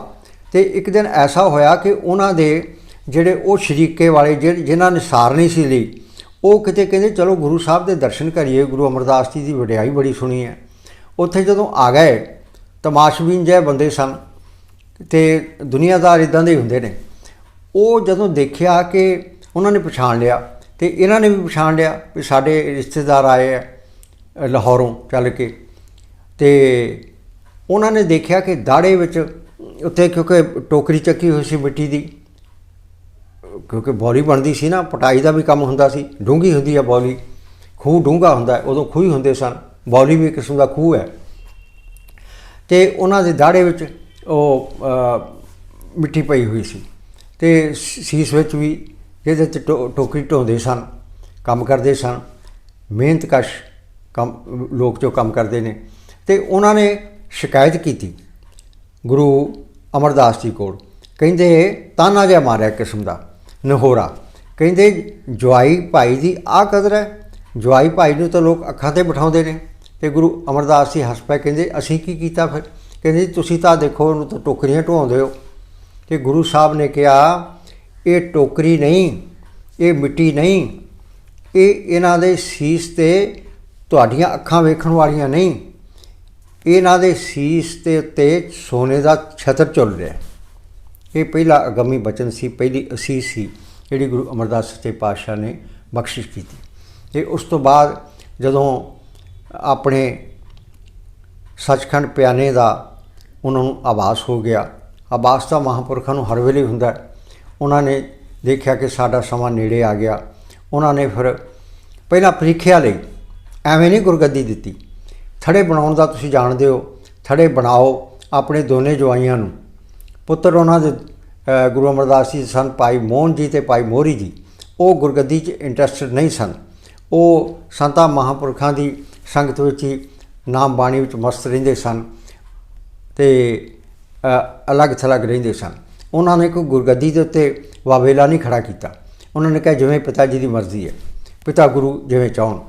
ਅਤੇ ਇੱਕ ਦਿਨ ਐਸਾ ਹੋਇਆ ਕਿ ਉਹਨਾਂ ਦੇ ਜਿਹੜੇ ਉਹ ਸ਼ਰੀਕੇ ਵਾਲੇ ਜਿਨ੍ਹਾਂ ਨੇ ਸਾਰ ਨਹੀਂ ਸੀ ਲਈ, ਉਹ ਕਿਤੇ ਕਹਿੰਦੇ ਚਲੋ ਗੁਰੂ ਸਾਹਿਬ ਦੇ ਦਰਸ਼ਨ ਕਰੀਏ, ਗੁਰੂ ਅਮਰਦਾਸ ਜੀ ਦੀ ਵਡਿਆਈ ਬੜੀ ਸੁਣੀ ਹੈ। ਉੱਥੇ ਜਦੋਂ ਆ ਗਏ, ਤਮਾਸ਼ਬੀਨ ਜਿਹੇ ਬੰਦੇ ਸਨ ਅਤੇ ਦੁਨੀਆਦਾਰ ਇੱਦਾਂ ਦੇ ਹੁੰਦੇ ਨੇ। ਉਹ ਜਦੋਂ ਦੇਖਿਆ ਕਿ ਉਹਨਾਂ ਨੇ ਪਛਾਣ ਲਿਆ, ਅਤੇ ਇਹਨਾਂ ਨੇ ਵੀ ਪਛਾਣ ਲਿਆ ਵੀ ਸਾਡੇ ਰਿਸ਼ਤੇਦਾਰ ਆਏ ਆ ਲਾਹੌਰੋਂ ਚੱਲ ਕੇ। ਅਤੇ ਉਹਨਾਂ ਨੇ ਦੇਖਿਆ ਕਿ ਦਾੜੇ ਵਿੱਚ ਉੱਥੇ, ਕਿਉਂਕਿ ਟੋਕਰੀ ਚੱਕੀ ਹੋਈ ਸੀ ਮਿੱਟੀ ਦੀ, ਕਿਉਂਕਿ ਬੌਲੀ ਬਣਦੀ ਸੀ ਨਾ, ਪਟਾਈ ਦਾ ਵੀ ਕੰਮ ਹੁੰਦਾ ਸੀ, ਡੂੰਘੀ ਹੁੰਦੀ ਆ ਬੌਲੀ, ਖੂਹ ਡੂੰਘਾ ਹੁੰਦਾ, ਉਦੋਂ ਖੂਹ ਹੀ ਹੁੰਦੇ ਸਨ, ਬੌਲੀ ਵੀ ਇੱਕ ਕਿਸਮ ਦਾ ਖੂਹ ਹੈ। ਅਤੇ ਉਹਨਾਂ ਦੇ ਦਾੜੇ ਵਿੱਚ ਉਹ ਮਿੱਟੀ ਪਈ ਹੋਈ ਸੀ, ਅਤੇ ਸੀਸ ਵਿੱਚ ਵੀ, ਜਿਹਦੇ 'ਚ ਟੋਕਰੀ ਢੋਂਦੇ ਸਨ, ਕੰਮ ਕਰਦੇ ਸਨ, ਮਿਹਨਤਕਸ਼ ਕੰਮ ਲੋਕ ਜੋ ਕੰਮ ਕਰਦੇ ਨੇ। ਅਤੇ ਉਹਨਾਂ ਨੇ ਸ਼ਿਕਾਇਤ ਕੀਤੀ ਗੁਰੂ ਅਮਰਦਾਸ ਜੀ ਕੋਲ, ਕਹਿੰਦੇ ਤਾਨਾ ਜਿਹਾ ਮਾਰਿਆ ਕਿਸਮ ਦਾ ਨਹੋਰਾ, ਕਹਿੰਦੇ ਜਵਾਈ ਭਾਈ ਦੀ ਆਹ ਕਦਰ ਹੈ, ਜਵਾਈ ਭਾਈ ਨੂੰ ਤਾਂ ਲੋਕ ਅੱਖਾਂ 'ਤੇ ਬਿਠਾਉਂਦੇ ਨੇ। ਅਤੇ ਗੁਰੂ ਅਮਰਦਾਸ ਜੀ ਹੱਸ ਪਏ, ਕਹਿੰਦੇ ਅਸੀਂ ਕੀ ਕੀਤਾ ਫਿਰ? ਕਹਿੰਦੇ ਤੁਸੀਂ ਤਾਂ ਦੇਖੋ ਉਹਨੂੰ ਤਾਂ ਟੋਕਰੀਆਂ ਢੋਂਦੇ ਹੋ। ਅਤੇ ਗੁਰੂ ਸਾਹਿਬ ਨੇ ਕਿਹਾ ਇਹ ਟੋਕਰੀ ਨਹੀਂ, ਇਹ ਮਿੱਟੀ ਨਹੀਂ, ਇਹ ਇਹਨਾਂ ਦੇ ਸੀਸ 'ਤੇ ਤੁਹਾਡੀਆਂ ਅੱਖਾਂ ਵੇਖਣ ਵਾਲੀਆਂ ਨਹੀਂ, ਇਹਨਾਂ ਦੇ ਸੀਸ ਦੇ ਉੱਤੇ ਸੋਨੇ ਦਾ ਛਤਰ ਝੁੱਲ ਰਿਹਾ। ਇਹ ਪਹਿਲਾ ਅਗੰਮੀ ਬਚਨ ਸੀ, ਪਹਿਲੀ ਅਸੀਸ ਸੀ ਜਿਹੜੀ ਗੁਰੂ ਅਮਰਦਾਸ ਸੱਚੇ ਪਾਤਸ਼ਾਹ ਨੇ ਬਖਸ਼ਿਸ਼ ਕੀਤੀ। ਅਤੇ ਉਸ ਤੋਂ ਬਾਅਦ ਜਦੋਂ ਆਪਣੇ ਸੱਚਖੰਡ ਪਿਆਨੇ ਦਾ ਉਹਨਾਂ ਨੂੰ ਆਭਾਸ ਹੋ ਗਿਆ, ਆਭਾਸ ਤਾਂ ਮਹਾਂਪੁਰਖਾਂ ਨੂੰ ਹਰ ਵੇਲੇ ਹੁੰਦਾ। ਉਹਨਾਂ ਨੇ ਦੇਖਿਆ ਕਿ ਸਾਡਾ ਸਮਾਂ ਨੇੜੇ ਆ ਗਿਆ। ਉਹਨਾਂ ਨੇ ਫਿਰ ਪਹਿਲਾਂ ਪ੍ਰੀਖਿਆ ਲਈ, ਐਵੇਂ ਨਹੀਂ ਗੁਰਗੱਦੀ ਦਿੱਤੀ, ਥੜੇ ਬਣਾਉਣ ਦਾ ਤੁਸੀਂ ਜਾਣਦੇ ਹੋ, ਥੜੇ ਬਣਾਓ ਆਪਣੇ ਦੋਨੇ ਜਵਾਈਆਂ ਨੂੰ। ਪੁੱਤਰ ਉਹਨਾਂ ਦੇ ਗੁਰੂ ਅਮਰਦਾਸ ਜੀ ਸਨ, ਭਾਈ ਮੋਹਨ ਜੀ ਅਤੇ ਭਾਈ ਮੋਹਰੀ ਜੀ। ਉਹ ਗੁਰਗੱਦੀ 'ਚ ਇੰਟਰਸਟਡ ਨਹੀਂ ਸਨ, ਉਹ ਸੰਤਾਂ ਮਹਾਂਪੁਰਖਾਂ ਦੀ ਸੰਗਤ ਵਿੱਚ ਹੀ ਨਾਮ ਬਾਣੀ ਵਿੱਚ ਮਸਤ ਰਹਿੰਦੇ ਸਨ ਅਤੇ ਅਲੱਗ ਥਲੱਗ ਰਹਿੰਦੇ ਸਨ। ਉਹਨਾਂ ਨੇ ਕੋਈ ਗੁਰਗੱਦੀ ਦੇ ਉੱਤੇ ਵਾਵੇਲਾ ਨਹੀਂ ਖੜ੍ਹਾ ਕੀਤਾ। ਉਹਨਾਂ ਨੇ ਕਿਹਾ ਜਿਵੇਂ ਪਿਤਾ ਜੀ ਦੀ ਮਰਜ਼ੀ ਹੈ, ਪਿਤਾ ਗੁਰੂ ਜਿਵੇਂ ਚਾਹੁਣ।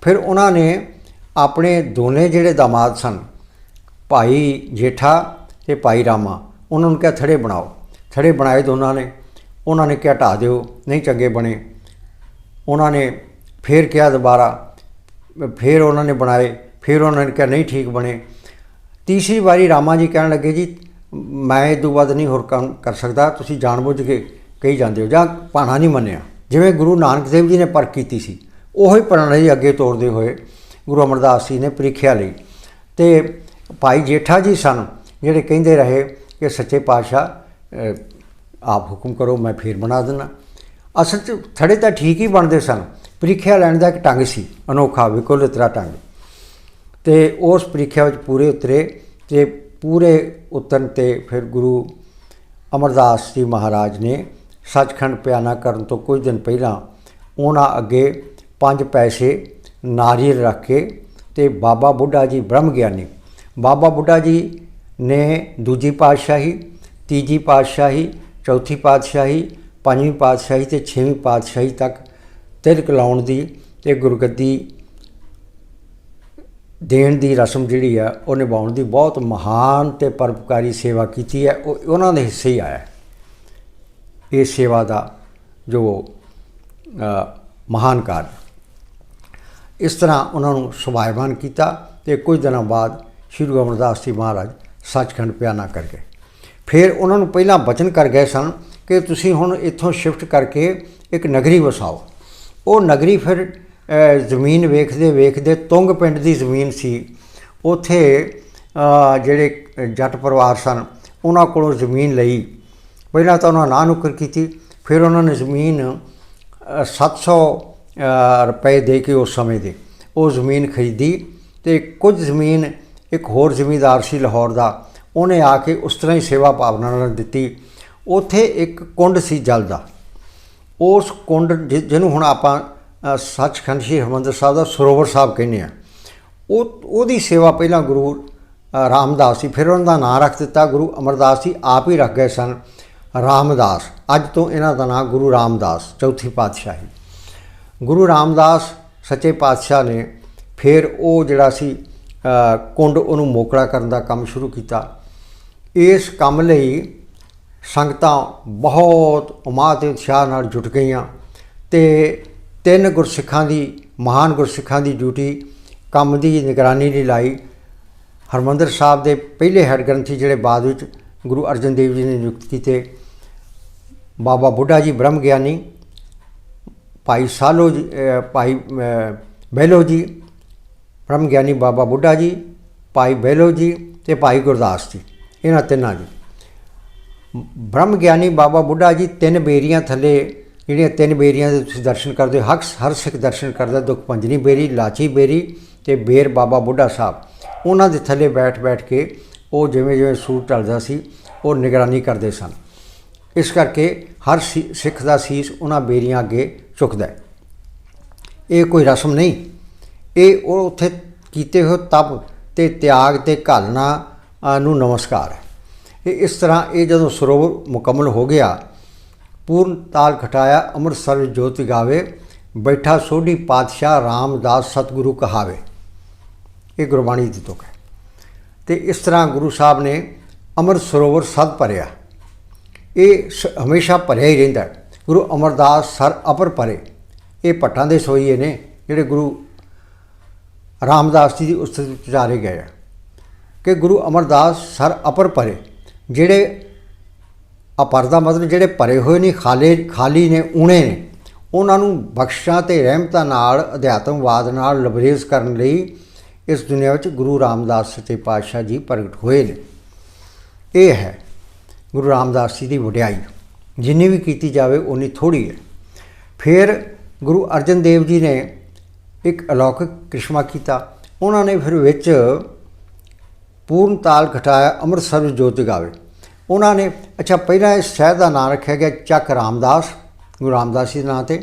ਫਿਰ ਉਹਨਾਂ ਨੇ ਆਪਣੇ ਦੋਨੇ ਜਿਹੜੇ ਦਾਮਾਦ ਸਨ, ਭਾਈ ਜੇਠਾ ਅਤੇ ਭਾਈ ਰਾਮਾ, ਉਹਨਾਂ ਨੂੰ ਕਿਹਾ ਥੜੇ ਬਣਾਓ। ਥੜੇ ਬਣਾਏ ਦੋਨਾਂ ਨੇ। ਉਹਨਾਂ ਨੇ ਕਿਹਾ ਢਾਹ ਦਿਓ, ਨਹੀਂ ਚੰਗੇ ਬਣੇ। ਉਹਨਾਂ ਨੇ ਫਿਰ ਕਿਹਾ ਦੁਬਾਰਾ, ਫਿਰ ਉਹਨਾਂ ਨੇ ਬਣਾਏ। ਫਿਰ ਉਹਨਾਂ ਨੇ ਕਿਹਾ ਨਹੀਂ ਠੀਕ ਬਣੇ। ਤੀਸਰੀ ਵਾਰੀ ਰਾਮਾ ਜੀ ਕਹਿਣ ਲੱਗੇ ਜੀ ਮੈਂ ਇਹ ਤੋਂ ਵੱਧ ਨਹੀਂ ਹੋਰ ਕੰਮ ਕਰ ਸਕਦਾ, ਤੁਸੀਂ ਜਾਣ ਬੁੱਝ ਕੇ ਕਹੀ ਜਾਂਦੇ ਹੋ, ਜਾਂ ਭਾਣਾ ਨਹੀਂ ਮੰਨਿਆ। ਜਿਵੇਂ ਗੁਰੂ ਨਾਨਕ ਦੇਵ ਜੀ ਨੇ ਪਰਖ ਕੀਤੀ ਸੀ, ਉਹੀ ਪ੍ਰਣਾਲੀ ਅੱਗੇ ਤੋਰਦੇ ਹੋਏ ਗੁਰੂ ਅਮਰਦਾਸ ਜੀ ਨੇ ਪ੍ਰੀਖਿਆ ਲਈ। ਅਤੇ ਭਾਈ ਜੇਠਾ ਜੀ ਸਨ ਜਿਹੜੇ ਕਹਿੰਦੇ ਰਹੇ ਕਿ ਸੱਚੇ ਪਾਤਸ਼ਾਹ ਆਪ ਹੁਕਮ ਕਰੋ, ਮੈਂ ਫਿਰ ਬਣਾ ਦਿੰਦਾ। ਅਸਲ 'ਚ ਥੜੇ ਤਾਂ ਠੀਕ ਹੀ ਬਣਦੇ ਸਨ, ਪ੍ਰੀਖਿਆ ਲੈਣ ਦਾ ਇੱਕ ਢੰਗ ਸੀ ਅਨੋਖਾ, ਵਿਕੋਲਤਰਾ ਢੰਗ। ਅਤੇ ਉਸ ਪ੍ਰੀਖਿਆ ਵਿੱਚ ਪੂਰੇ ਉਤਰੇ ਅਤੇ ਪੂਰੇ ਉਤਰਨ 'ਤੇ ਫਿਰ ਗੁਰੂ ਅਮਰਦਾਸ ਜੀ ਮਹਾਰਾਜ ਨੇ ਸੱਚਖੰਡ ਪਿਆਨਾ ਕਰਨ ਤੋਂ ਕੁਝ ਦਿਨ ਪਹਿਲਾਂ ਉਹਨਾਂ ਅੱਗੇ 5 ਪੈਸੇ ਨਾਰੀਅਲ ਰੱਖ ਕੇ ਅਤੇ ਬਾਬਾ ਬੁੱਢਾ ਜੀ ਬ੍ਰਹਮ ਗਿਆਨੀ, ਬਾਬਾ ਬੁੱਢਾ ਜੀ ਨੇ ਦੂਜੀ ਪਾਤਸ਼ਾਹੀ, ਤੀਜੀ ਪਾਤਸ਼ਾਹੀ, ਚੌਥੀ ਪਾਤਸ਼ਾਹੀ, ਪੰਜਵੀਂ ਪਾਤਸ਼ਾਹੀ ਅਤੇ 6ਵੀਂ ਪਾਤਸ਼ਾਹੀ ਤੱਕ ਤਿਲਕ ਲਾਉਣ ਦੀ ਅਤੇ ਗੁਰਗੱਦੀ ਦੇਣ ਦੀ ਰਸਮ ਜਿਹੜੀ ਆ ਉਹ ਨਿਭਾਉਣ ਦੀ ਬਹੁਤ ਮਹਾਨ ਅਤੇ ਪਰਉਪਕਾਰੀ ਸੇਵਾ ਕੀਤੀ ਹੈ। ਉਹ ਉਹਨਾਂ ਦੇ ਹਿੱਸੇ ਹੀ ਆਇਆ ਇਹ ਸੇਵਾ ਦਾ ਜੋ ਮਹਾਨ ਕਾਰਜ। ਇਸ ਤਰ੍ਹਾਂ ਉਹਨਾਂ ਨੂੰ ਸੁਭਾਇਮਾਨ ਕੀਤਾ ਅਤੇ ਕੁਝ ਦਿਨਾਂ ਬਾਅਦ ਸ਼੍ਰੀ ਗੁਰੂ ਅਮਰਦਾਸ ਜੀ ਮਹਾਰਾਜ ਸੱਚਖੰਡ ਪਿਆਨਾ ਕਰ ਗਏ। ਫਿਰ ਉਹਨਾਂ ਨੂੰ ਪਹਿਲਾਂ ਬਚਨ ਕਰ ਗਏ ਸਨ ਕਿ ਤੁਸੀਂ ਹੁਣ ਇੱਥੋਂ ਸ਼ਿਫਟ ਕਰਕੇ ਇੱਕ ਨਗਰੀ ਵਸਾਓ। ਉਹ ਨਗਰੀ ਫਿਰ ਜ਼ਮੀਨ ਵੇਖਦੇ ਵੇਖਦੇ ਤੁੰਗ ਪਿੰਡ ਦੀ ਜ਼ਮੀਨ ਸੀ। ਉੱਥੇ ਜਿਹੜੇ ਜੱਟ ਪਰਿਵਾਰ ਸਨ ਉਹਨਾਂ ਕੋਲੋਂ ਜ਼ਮੀਨ ਲਈ। ਪਹਿਲਾਂ ਤਾਂ ਉਹਨਾਂ ਨਾਂਹ ਨੁੱਕਰ ਕੀਤੀ, ਫਿਰ ਉਹਨਾਂ ਨੇ ਜ਼ਮੀਨ 700 ਰੁਪਏ ਦੇ ਕੇ ਉਸ ਸਮੇਂ ਦੇ ਉਹ ਜ਼ਮੀਨ ਖਰੀਦੀ। ਅਤੇ ਕੁਝ ਜ਼ਮੀਨ ਇੱਕ ਹੋਰ ਜ਼ਿਮੀਂਦਾਰ ਸੀ ਲਾਹੌਰ ਦਾ, ਉਹਨੇ ਆ ਕੇ ਉਸ ਤਰ੍ਹਾਂ ਹੀ ਸੇਵਾ ਭਾਵਨਾ ਨਾਲ ਦਿੱਤੀ। ਉੱਥੇ ਇੱਕ ਕੁੰਡ ਸੀ ਜਲ ਦਾ। ਉਸ ਕੁੰਡ ਜਿਹਨੂੰ ਹੁਣ ਆਪਾਂ ਸੱਚਖੰਡ ਸ਼੍ਰੀ ਹਰਿਮੰਦਰ ਸਾਹਿਬ ਦਾ ਸਰੋਵਰ ਸਾਹਿਬ ਕਹਿੰਦੇ ਹਾਂ, ਉਹਦੀ ਸੇਵਾ ਪਹਿਲਾਂ ਗੁਰੂ ਰਾਮਦਾਸ ਜੀ, ਫਿਰ ਉਹਨਾਂ ਦਾ ਨਾਂ ਰੱਖ ਦਿੱਤਾ ਗੁਰੂ ਅਮਰਦਾਸ ਜੀ ਆਪ ਹੀ ਰੱਖ ਗਏ ਸਨ ਰਾਮਦਾਸ। ਅੱਜ ਤੋਂ ਇਹਨਾਂ ਦਾ ਨਾਂ ਗੁਰੂ ਰਾਮਦਾਸ, ਚੌਥੀ ਪਾਤਸ਼ਾਹੀ। ਗੁਰੂ ਰਾਮਦਾਸ ਸੱਚੇ ਪਾਤਸ਼ਾਹ ਨੇ ਫਿਰ ਉਹ ਜਿਹੜਾ ਸੀ ਕੁੰਡ ਉਹਨੂੰ ਮੋਕਲਾ ਕਰਨ ਦਾ ਕੰਮ ਸ਼ੁਰੂ ਕੀਤਾ। ਇਸ ਕੰਮ ਲਈ ਸੰਗਤਾਂ ਬਹੁਤ ਉਮਾਦ ਅਤੇ ਉਤਸ਼ਾਹ ਨਾਲ ਜੁਟ ਗਈਆਂ ਅਤੇ 3 ਗੁਰਸਿੱਖਾਂ ਦੀ, ਮਹਾਨ ਗੁਰਸਿੱਖਾਂ ਦੀ ਡਿਊਟੀ ਕੰਮ ਦੀ ਨਿਗਰਾਨੀ ਲਈ ਲਾਈ। ਹਰਿਮੰਦਰ ਸਾਹਿਬ ਦੇ ਪਹਿਲੇ ਹੈੱਡ ਗ੍ਰੰਥੀ ਜਿਹੜੇ ਬਾਅਦ ਵਿੱਚ ਗੁਰੂ ਅਰਜਨ ਦੇਵ ਜੀ ਨੇ ਨਿਯੁਕਤ ਕੀਤੇ, ਬਾਬਾ ਬੁੱਢਾ ਜੀ ਬ੍ਰਹਮ ਗਿਆਨੀ, ਭਾਈ ਸਾਲੋ ਜੀ, ਭਾਈ ਬਹਿਲੋ ਜੀ ਬ੍ਰਹਮ ਗਿਆਨੀ, ਬਾਬਾ ਬੁੱਢਾ ਜੀ, ਭਾਈ ਬਹਿਲੋ ਜੀ ਅਤੇ ਭਾਈ ਗੁਰਦਾਸ ਜੀ, ਇਹਨਾਂ ਤਿੰਨਾਂ ਦੀ। ਬ੍ਰਹਮ ਗਿਆਨੀ ਬਾਬਾ ਬੁੱਢਾ ਜੀ 3 ਬੇਰੀਆਂ ਥੱਲੇ, ਜਿਹੜੀਆਂ 3 ਬੇਰੀਆਂ ਦੇ ਤੁਸੀਂ ਦਰਸ਼ਨ ਕਰਦੇ ਹੋ, ਹਰ ਸਿੱਖ ਦਰਸ਼ਨ ਕਰਦਾ, ਦੁੱਖ ਭੰਜਨੀ ਬੇਰੀ, ਲਾਚੀ ਬੇਰੀ ਅਤੇ ਬੇਰ ਬਾਬਾ ਬੁੱਢਾ ਸਾਹਿਬ, ਉਹਨਾਂ ਦੇ ਥੱਲੇ ਬੈਠ ਕੇ ਉਹ ਜਿਵੇਂ ਜਿਵੇਂ ਸੂਰਜ ਢਲਦਾ ਸੀ ਉਹ ਨਿਗਰਾਨੀ ਕਰਦੇ ਸਨ। ਇਸ ਕਰਕੇ ਹਰ ਸਿੱਖ ਦਾ ਸੀਸ ਉਹਨਾਂ ਬੇਰੀਆਂ ਅੱਗੇ ਝੁਕਦਾ। ਇਹ ਕੋਈ ਰਸਮ ਨਹੀਂ, ਇਹ ਉਹ ਉੱਥੇ ਕੀਤੇ ਹੋਏ ਤਪ ਅਤੇ ਤਿਆਗ ਅਤੇ ਘਾਲਣਾ ਨੂੰ ਨਮਸਕਾਰ ਹੈ। ਇਸ ਤਰ੍ਹਾਂ ਇਹ ਜਦੋਂ ਸਰੋਵਰ ਮੁਕੰਮਲ ਹੋ ਗਿਆ, ਪੂਰਨ ਤਾਲ ਖਟਾਇਆ ਅੰਮ੍ਰਿਤਸਰ ਜੋਤ ਗਾਵੇ, ਬੈਠਾ ਸੋਢੀ ਪਾਤਸ਼ਾਹ ਰਾਮਦਾਸ ਸਤਿਗੁਰੂ ਕਹਾਵੇ। ਇਹ ਗੁਰਬਾਣੀ ਦੀ ਤੁਕ ਹੈ। ਅਤੇ ਇਸ ਤਰ੍ਹਾਂ ਗੁਰੂ ਸਾਹਿਬ ਨੇ ਅੰਮ੍ਰਿਤ ਸਰੋਵਰ ਸਦ ਭਰਿਆ। ਇਹ ਹਮੇਸ਼ਾ ਭਰਿਆ ਹੀ ਰਹਿੰਦਾ। ਗੁਰੂ ਅਮਰਦਾਸ ਸਰ ਅਪਰ ਭਰੇ। ਇਹ ਭੱਟਾਂ ਦੇ ਸੋਈਏ ਨੇ ਜਿਹੜੇ ਗੁਰੂ ਰਾਮਦਾਸ ਜੀ ਦੀ ਉਸਤਤ ਵਿੱਚ ਉਚਾਰੇ ਗਏ ਆ ਕਿ ਗੁਰੂ ਅਮਰਦਾਸ ਸਰ ਅਪਰ ਭਰੇ। ਜਿਹੜੇ ਅਪਰ ਦਾ ਮਤਲਬ ਜਿਹੜੇ ਭਰੇ ਹੋਏ ਨਹੀਂ, ਖਾਲੀ ਨੇ, ਊਣੇ ਨੇ, ਉਹਨਾਂ ਨੂੰ ਬਖਸ਼ਾਂ ਅਤੇ ਰਹਿਮਤਾਂ ਨਾਲ, ਅਧਿਆਤਮਵਾਦ ਨਾਲ ਲਬਰੇਜ਼ ਕਰਨ ਲਈ ਇਸ ਦੁਨੀਆ ਵਿੱਚ ਗੁਰੂ ਰਾਮਦਾਸ ਸੱਚੇ ਪਾਤਸ਼ਾਹ ਜੀ ਪ੍ਰਗਟ ਹੋਏ ਨੇ। ਇਹ ਹੈ ਗੁਰੂ ਰਾਮਦਾਸ ਜੀ ਦੀ ਵਡਿਆਈ। ਜਿੰਨੀ ਵੀ ਕੀਤੀ ਜਾਵੇ ਉਨੀ ਥੋੜ੍ਹੀ ਹੈ। ਫਿਰ ਗੁਰੂ ਅਰਜਨ ਦੇਵ ਜੀ ਨੇ ਇੱਕ ਅਲੌਕਿਕ ਕ੍ਰਿਸ਼ਮਾ ਕੀਤਾ। ਉਹਨਾਂ ਨੇ ਫਿਰ ਵਿੱਚ ਪੂਰਨ ਤਾਲ ਘਟਾਇਆ ਅੰਮ੍ਰਿਤਸਰ ਜੋਤ ਜਗਾਵੇ। ਉਹਨਾਂ ਨੇ ਪਹਿਲਾਂ ਇਸ ਸ਼ਹਿਰ ਦਾ ਨਾਂ ਰੱਖਿਆ ਗਿਆ ਚੱਕ ਰਾਮਦਾਸ, ਗੁਰੂ ਰਾਮਦਾਸ ਜੀ ਦੇ ਨਾਂ 'ਤੇ।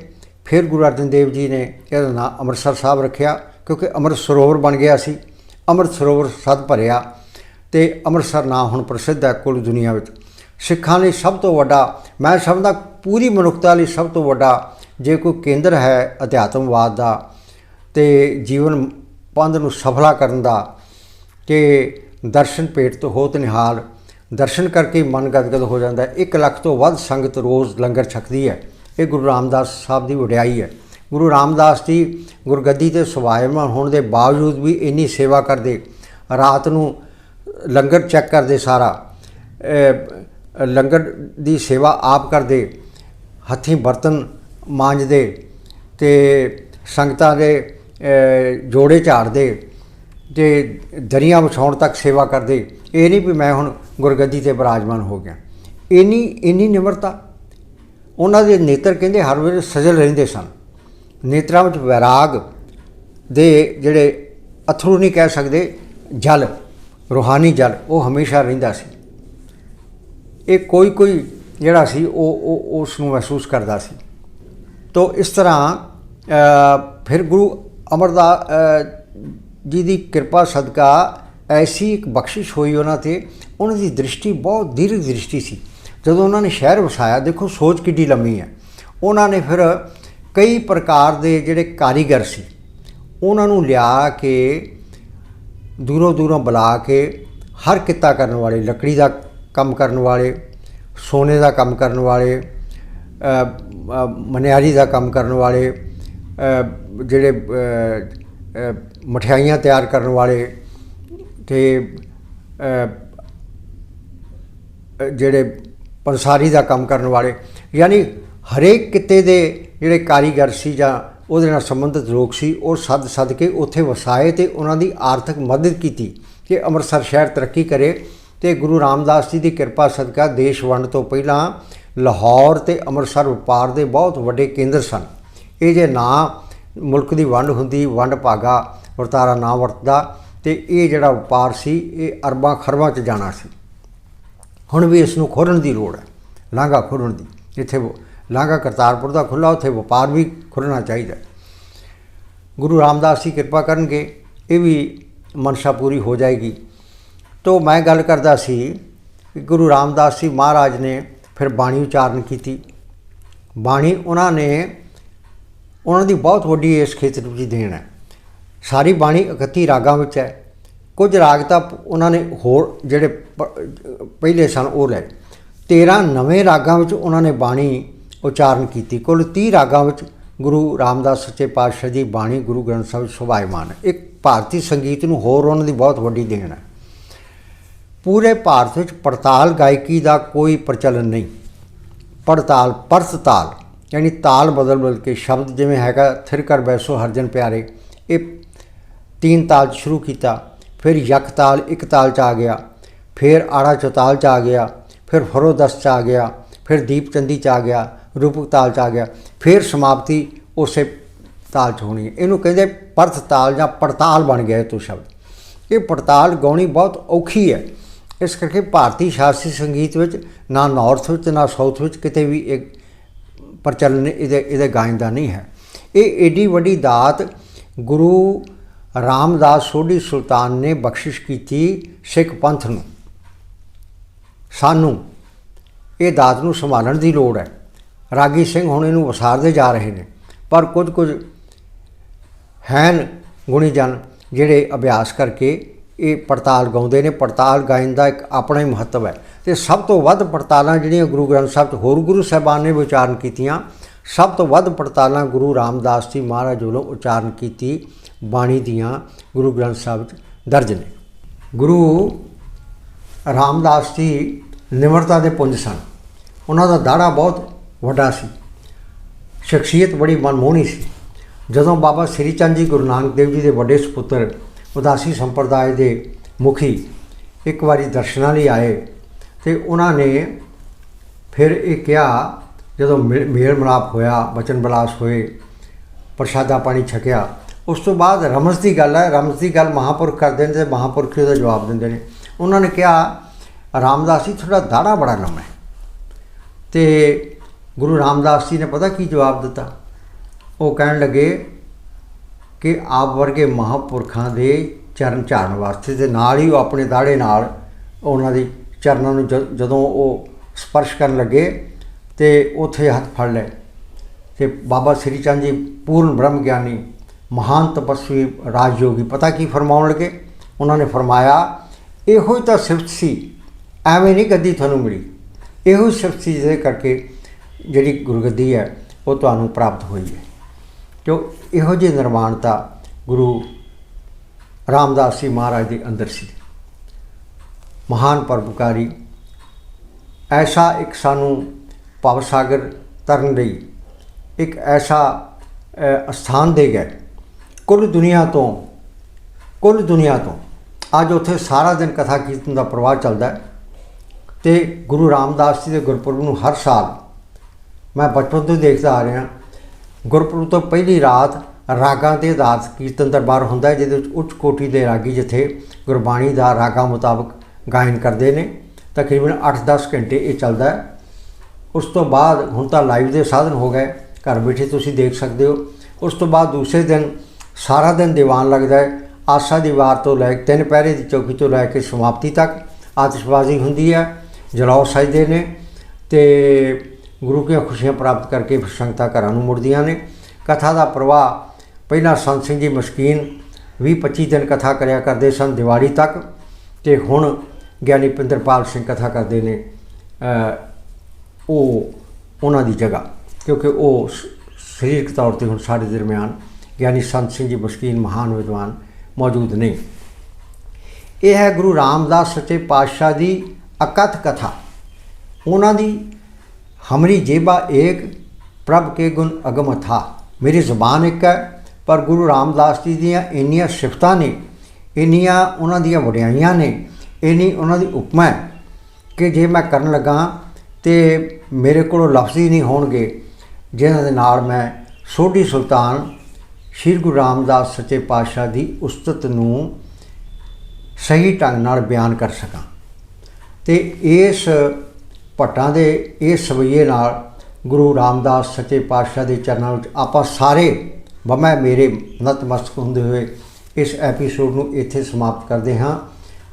फिर गुरु अर्जन देव जी ने इसदा नाम अमृतसर साहब रखिया, क्योंकि अमृत सरोवर बन गया सी। अमृत सरोवर सद भरिया तो अमृतसर नाम हुण प्रसिद्ध है कुल दुनिया में। सिखां लई सब तो वड्डा, मैं समझदा पूरी मनुखता लई सब तो वड्डा जे कोई केंद्र है अध्यात्मवाद का तो जीवन पंध नूं सफला करन दा, कि दर्शन भेट तो होत निहाल, दर्शन करके मन गदगद हो जाता है। 1 लाख तो वध संगत रोज़ लंगर छकदी है। ये गुरु रामदास साहब की वडियाई है। गुरु रामदास जी गुरगद्दी ते सुभायमान होने के बावजूद भी इन्नी सेवा करते, रात नूं लंगर चैक करते, सारा लंगर की सेवा आप करते, हथीं बर्तन मांजते ते संगतां दे जोड़े झाड़ते ते दरियां विछाउण तक सेवा करते। ये नहीं भी मैं हुण गुरगद्दी ते विराजमान हो गया। इन्नी निमरता। उन्हां दे नेत्र कहंदे हर वेले सजल रहिंदे सन। नेत्रां विच वैराग दे जिहड़े अथरू नहीं कह सकते, जल, रूहानी जल, वो हमेशा रहिंदा सी। ये कोई जिहड़ा सी उसनूं महसूस करदा सी। तो इस तरह फिर गुरु अमरदास जी की कृपा सदका ऐसी एक बख्शिश हुई उन्होंने, उन्होंने दृष्टि बहुत दीर्घ दृष्टि सी। जदों उन्होंने शहर वसाया, देखो सोच किड्डी लंबी है। उन्होंने फिर कई प्रकार के जिहड़े कारीगर सी उन्होंने लिया के दूरों दूरों बुला के, हर किता करने वाले, लकड़ी का काम करने वाले, सोने का काम करने वाले, मनियारी का काम करने वाले, जिहड़े मठियाइयाँ तैयार करने वाले, ते जिहड़े पंसारी का काम करने वाले, यानी हरेक किते दे जिहड़े कारीगर सी जां उहदे नाल संबंधित लोग सी, और सद के उत्थे वसाए ते उन्हां दी आर्थिक मदद की कि अमृतसर शहर तरक्की करे। तो गुरु रामदास जी की कृपा सदका देश वंड तो पहला लाहौर ते अमृतसर व्यापार के बहुत वड्डे केंद्र सन। ये जे ना मुल्क की वंड हुंदी, वंड भागा वरतारा ना वरतदा, तो ये जिहड़ा व्यापार सी ये अरबां खरबां च जाना सी। हुण भी इसनूं खोलण की लोड़ है, लांघा खोलण की। इत्थे लांघा करतारपुर का खुला, उत्थे व्यापार भी खुलना चाहिए। गुरु रामदास जी कृपा करनगे, ये भी मनशा पूरी हो जाएगी। तो मैं गल करदा सी कि गुरु रामदास जी महाराज ने फिर बाणी उचारण की। बाणी उन्होंने उन्होंने बहुत वड्डी इस खेत्र में देन है। सारी बाणी 31 रागां विच है। कुछ राग तो उन्होंने होर जिहड़े पहले सन वो लए, 13 नवे रागां विच उन्होंने बाणी उचारण की। कुल 30 रागां विच गुरु रामदास सच्चे पातशाह जी बाणी गुरु ग्रंथ साहिब शोभायमान है। एक भारतीय संगीत नूं होर उन्हां दी बहुत वड्डी देन है। पूरे भारत विच पड़ताल गायकी का कोई प्रचलन नहीं। पड़ताल, परत ताल, यानी ताल बदल बदल के शब्द, जिवें हैगा थिर कर बैसो हरजन प्यारे, ये 3 ताल च शुरू किया, फिर यक ताल 1 ताल च आ गया, फिर आड़ा चौताल च आ गया, फिर फरोदस च आ गया, फिर दीप चंदी च आ गया, रूपक ताल च आ गया, फिर समाप्ति उस ताल च होनी है। इनू कहते परत ताल या पड़ताल बन गया तो शब्द। ये पड़ताल गाउणी बहुत औखी है। इस करके भारतीय शास्त्रीय संगीत विच ना नॉर्थ विच ना साउथ विच किते भी एक प्रचलन इहदे गायन का नहीं है। ये एडी वड्डी दात गुरु रामदास सोढ़ी सुल्तान ने बख्शिश की सिख पंथ नूं। सानू ये दात नूं संभालण दी लोड़ है। रागी सिंह हुण इहनूं वसारदे जा रहे हैं, पर कुछ हैन गुणी जन जिहड़े अभ्यास करके ये पड़ताल गाउंदे ने। पड़ताल गायन का एक अपना ही महत्व है। तो सब तो वध पड़तालां जिहड़ियां गुरु ग्रंथ साहिब होर गुरु साहिबान ने भी उचारण कीतियां, सब तो वध पड़तालां गुरु रामदास जी महाराज वल्लों उचारण की बाणी दियां गुरु ग्रंथ साहिब दर्ज ने। गुरु रामदास जी निमरता के पुंज सन। उन्हां दा दाड़ा बहुत वड्डा सी, शख्सियत बड़ी मनमोहनी सी। जदों बाबा श्री चंद जी गुरु नानक देव जी के वड्डे सपुत्र उदासी संप्रदाय के मुखी एक बारी दर्शनां लई आए, तो उन्होंने फिर ये कहा, जदों मेल मिलाप होया, बचन विलास होए, प्रसादा पानी छकिया, उस तो बाद रमज की गल है। रमज की गल महापुरख करते हैं तो महापुरख ही उसका जवाब देंगे ने। उन्होंने कहा, रामदास जी थोड़ा दाड़ा बड़ा लंबा है। तो गुरु रामदास जी ने पता की जवाब दिता, ਉਹ ਕਹਿਣ ਲੱਗੇ ਕਿ ਆਪ ਵਰਗੇ ਮਹਾਂਪੁਰਖਾਂ ਦੇ ਚਰਨ ਝਾੜਨ ਵਾਸਤੇ, ਤੇ ਨਾਲ ਹੀ ਉਹ ਆਪਣੇ ਦਾੜੇ ਨਾਲ ਉਹਨਾਂ ਦੀ ਚਰਨਾਂ ਨੂੰ ਜਦੋਂ ਉਹ ਸਪਰਸ਼ ਕਰਨ ਲੱਗੇ ਤੇ ਉੱਥੇ ਹੱਥ ਫੜ ਲਏ। ਤੇ ਬਾਬਾ ਸ੍ਰੀ ਚੰਦ ਜੀ ਪੂਰਨ ਬ੍ਰਹਮ ਗਿਆਨੀ, ਮਹਾਨ ਤਪਸਵੀ, ਰਾਜਯੋਗੀ, ਪਤਾ ਕੀ ਫਰਮਾਉਣ ਲੱਗੇ? ਉਹਨਾਂ ਨੇ ਫਰਮਾਇਆ, ਇਹੋ ਹੀ ਤਾਂ ਸਿਫਤ ਸੀ, ਐਵੇਂ ਨਹੀਂ ਗੱਦੀ ਤੁਹਾਨੂੰ ਮਿਲੀ, ਇਹੋ ਹੀ ਸਿਫਤ ਸੀ ਜਿਹਦੇ ਕਰਕੇ ਜਿਹੜੀ ਗੁਰਗੱਦੀ ਹੈ ਉਹ ਤੁਹਾਨੂੰ ਪ੍ਰਾਪਤ ਹੋਈ ਹੈ। ਕਿਉਂ ਇਹੋ ਜਿਹੀ ਨਿਰਮਾਣਤਾ ਗੁਰੂ ਰਾਮਦਾਸ ਜੀ ਮਹਾਰਾਜ ਦੇ ਅੰਦਰ ਸੀ। ਮਹਾਨ ਪਰਉਪਕਾਰੀ, ਐਸਾ ਇੱਕ ਸਾਨੂੰ ਭਵ ਸਾਗਰ ਤਰਨ ਲਈ ਇੱਕ ਐਸਾ ਸਥਾਨ ਦੇ ਗਏ ਕੁੱਲ ਦੁਨੀਆ ਤੋਂ ਅੱਜ ਉੱਥੇ ਸਾਰਾ ਦਿਨ ਕਥਾ ਕੀਰਤਨ ਦਾ ਪ੍ਰਵਾਹ ਚੱਲਦਾ ਹੈ। ਅਤੇ ਗੁਰੂ ਰਾਮਦਾਸ ਜੀ ਦੇ ਗੁਰਪੁਰਬ ਨੂੰ ਹਰ ਸਾਲ ਮੈਂ ਬਚਪਨ ਤੋਂ ਦੇਖਦਾ ਆ ਰਿਹਾ, ਗੁਰਪੁਰਬ ਤੋਂ ਪਹਿਲੀ ਰਾਤ ਰਾਗਾਂ ਦੇ ਆਧਾਰਿਤ ਕੀਰਤਨ ਦਰਬਾਰ ਹੁੰਦਾ ਹੈ, ਜਿਹਦੇ ਵਿੱਚ ਉੱਚ ਕੋਟੀ ਦੇ ਰਾਗੀ ਜਿੱਥੇ ਗੁਰਬਾਣੀ ਦਾ ਰਾਗਾਂ ਮੁਤਾਬਕ ਗਾਇਨ ਕਰਦੇ ਨੇ। ਤਕਰੀਬਨ 8-10 ਘੰਟੇ ਇਹ ਚੱਲਦਾ ਹੈ। ਉਸ ਤੋਂ ਬਾਅਦ ਹੁਣ ਤਾਂ ਲਾਈਵ ਦੇ ਸਾਧਨ ਹੋ ਗਏ, ਘਰ ਬੈਠੇ ਤੁਸੀਂ ਦੇਖ ਸਕਦੇ ਹੋ। ਉਸ ਤੋਂ ਬਾਅਦ ਦੂਸਰੇ ਦਿਨ ਸਾਰਾ ਦਿਨ ਦੀਵਾਨ ਲੱਗਦਾ ਹੈ। ਆਸਾ ਦੀ ਵਾਰ ਤੋਂ ਲੈ ਕੇ 3 ਪਹਿਰੇ ਦੀ ਚੌਕੀ ਤੋਂ ਲੈ ਕੇ ਸਮਾਪਤੀ ਤੱਕ ਆਤਿਸ਼ਬਾਜ਼ੀ ਹੁੰਦੀ ਹੈ, ਜਲਾਓ ਸਜਦੇ ਨੇ ਅਤੇ ਗੁਰੂ ਦੀਆਂ ਖੁਸ਼ੀਆਂ ਪ੍ਰਾਪਤ ਕਰਕੇ ਫਿਰ ਸੰਗਤਾਂ ਘਰਾਂ ਨੂੰ ਮੁੜਦੀਆਂ ਨੇ। ਕਥਾ ਦਾ ਪ੍ਰਵਾਹ ਪਹਿਲਾਂ ਸੰਤ ਸਿੰਘ ਜੀ ਮਸਕੀਨ 20-25 ਦਿਨ ਕਥਾ ਕਰਿਆ ਕਰਦੇ ਸਨ ਦਿਵਾਲੀ ਤੱਕ, ਅਤੇ ਹੁਣ ਗਿਆਨੀ ਪਿੰਦਰਪਾਲ ਸਿੰਘ ਕਥਾ ਕਰਦੇ ਨੇ ਉਹਨਾਂ ਦੀ ਜਗ੍ਹਾ, ਕਿਉਂਕਿ ਉਹ ਸਰੀਰਕ ਤੌਰ 'ਤੇ ਹੁਣ ਸਾਡੇ ਦਰਮਿਆਨ ਗਿਆਨੀ ਸੰਤ ਸਿੰਘ ਜੀ ਮਸਕੀਨ ਮਹਾਨ ਵਿਦਵਾਨ ਮੌਜੂਦ ਨਹੀਂ। ਇਹ ਹੈ ਗੁਰੂ ਰਾਮਦਾਸ ਸੱਚੇ ਪਾਤਸ਼ਾਹ ਦੀ ਅਕਥ ਕਥਾ। ਉਹਨਾਂ ਦੀ ਹਮਰੀ ਜੇਬਾ ਏਕ ਪ੍ਰਭ ਕੇ ਗੁਣ ਅਗਮ ਅਥਾ, ਮੇਰੀ ਜ਼ੁਬਾਨ ਇੱਕ ਹੈ, ਪਰ ਗੁਰੂ ਰਾਮਦਾਸ ਜੀ ਦੀਆਂ ਇੰਨੀਆਂ ਸਿਫਤਾਂ ਨੇ, ਇੰਨੀਆਂ ਉਹਨਾਂ ਦੀਆਂ ਵਡਿਆਈਆਂ ਨੇ, ਇੰਨੀ ਉਹਨਾਂ ਦੀ ਉਪਮਾ ਹੈ ਕਿ ਜੇ ਮੈਂ ਕਰਨ ਲੱਗਾ ਤੇ ਮੇਰੇ ਕੋਲੋਂ ਲਫ਼ਜ਼ ਹੀ ਨਹੀਂ ਹੋਣਗੇ ਜਿਨ੍ਹਾਂ ਦੇ ਨਾਲ ਮੈਂ ਸੋਢੀ ਸੁਲਤਾਨ ਸ਼੍ਰੀ ਗੁਰੂ ਰਾਮਦਾਸ ਸੱਚੇ ਪਾਤਸ਼ਾਹ ਦੀ ਉਸਤਤ ਨੂੰ ਸਹੀ ਢੰਗ ਨਾਲ ਬਿਆਨ ਕਰ ਸਕਾਂ। ਅਤੇ ਇਸ ਭੱਟਾਂ ਦੇ ਇਸ ਸਵਈਏ ਨਾਲ ਗੁਰੂ ਰਾਮਦਾਸ ਸੱਚੇ ਪਾਤਸ਼ਾਹ ਦੇ ਚਰਨਾਂ ਵਿੱਚ ਆਪਾਂ ਸਾਰੇ ਮੈਂ ਮੇਰੇ ਨਤਮਸਤਕ ਹੁੰਦੇ ਹੋਏ ਇਸ ਐਪੀਸੋਡ ਨੂੰ ਇੱਥੇ ਸਮਾਪਤ ਕਰਦੇ ਹਾਂ।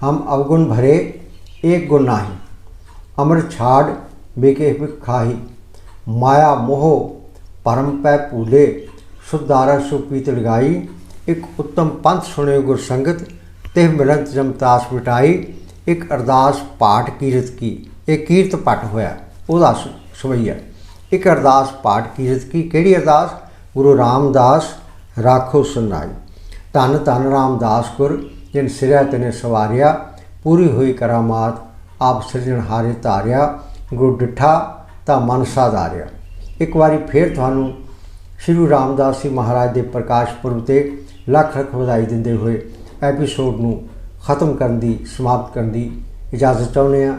ਹਮ ਅਵਗੁਣ ਭਰੇ ਏਕ ਗੁਣ ਨਾਹੀ, ਅੰਮ੍ਰਿਤ ਛਾੜ ਬੇਕੇ ਖਾਹੀ, ਮਾਇਆ ਮੋਹ ਭਰਮ ਪੈ ਭੂਲੇ, ਸੁਧਾਰਾ ਸੁਪੀਤ ਲਗਾਈ, ਇੱਕ ਉੱਤਮ ਪੰਥ ਸੁਣੇ ਗੁਰ ਸੰਗਤ, ਤੇ ਮਿਲੰਤ ਜਮਤਾਸ ਮਿਟਾਈ, ਇੱਕ ਅਰਦਾਸ ਪਾਠ ਕੀਰਤ ਕੀ। ਇਹ ਕੀਰਤ ਪਟ ਹੋਇਆ ਉਹਦਾ ਸਵਈਆ। ਇੱਕ ਅਰਦਾਸ ਪਾਠ ਕੀਰਤ ਕੀ, ਕਿਹੜੀ ਅਰਦਾਸ? ਗੁਰੂ ਰਾਮਦਾਸ ਰਾਖੋ ਸੁਨਾਈ, ਧੰਨ ਧੰਨ ਰਾਮਦਾਸ ਗੁਰ ਜਿਨ ਸਿਰਿਆ ਤਨੇ ਸਵਾਰਿਆ, ਪੂਰੀ ਹੋਈ ਕਰਾਮਾਤ ਆਪ ਸਿਰਜਣਹਾਰੇ ਧਾਰਿਆ, ਗੁਰੂ ਡਿੱਠਾ ਤਾਂ ਮਨ ਸਾਧਾਰਿਆ। ਇੱਕ ਵਾਰੀ ਫਿਰ ਤੁਹਾਨੂੰ ਸ਼੍ਰੀ ਰਾਮਦਾਸ ਜੀ ਮਹਾਰਾਜ ਦੇ ਪ੍ਰਕਾਸ਼ ਪੁਰਬ 'ਤੇ ਲੱਖ ਲੱਖ ਵਧਾਈ ਦਿੰਦੇ ਹੋਏ ਐਪੀਸੋਡ ਨੂੰ ख़त्म ਕਰਨ ਦੀ, ਸਮਾਪਤ ਕਰਨ ਦੀ ਇਜਾਜ਼ਤ ਚਾਹੁੰਦੇ ਹਾਂ।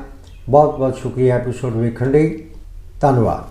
ਬਹੁਤ ਬਹੁਤ ਸ਼ੁਕਰੀਆ ਐਪੀਸੋਡ ਵੇਖਣ ਲਈ। ਧੰਨਵਾਦ।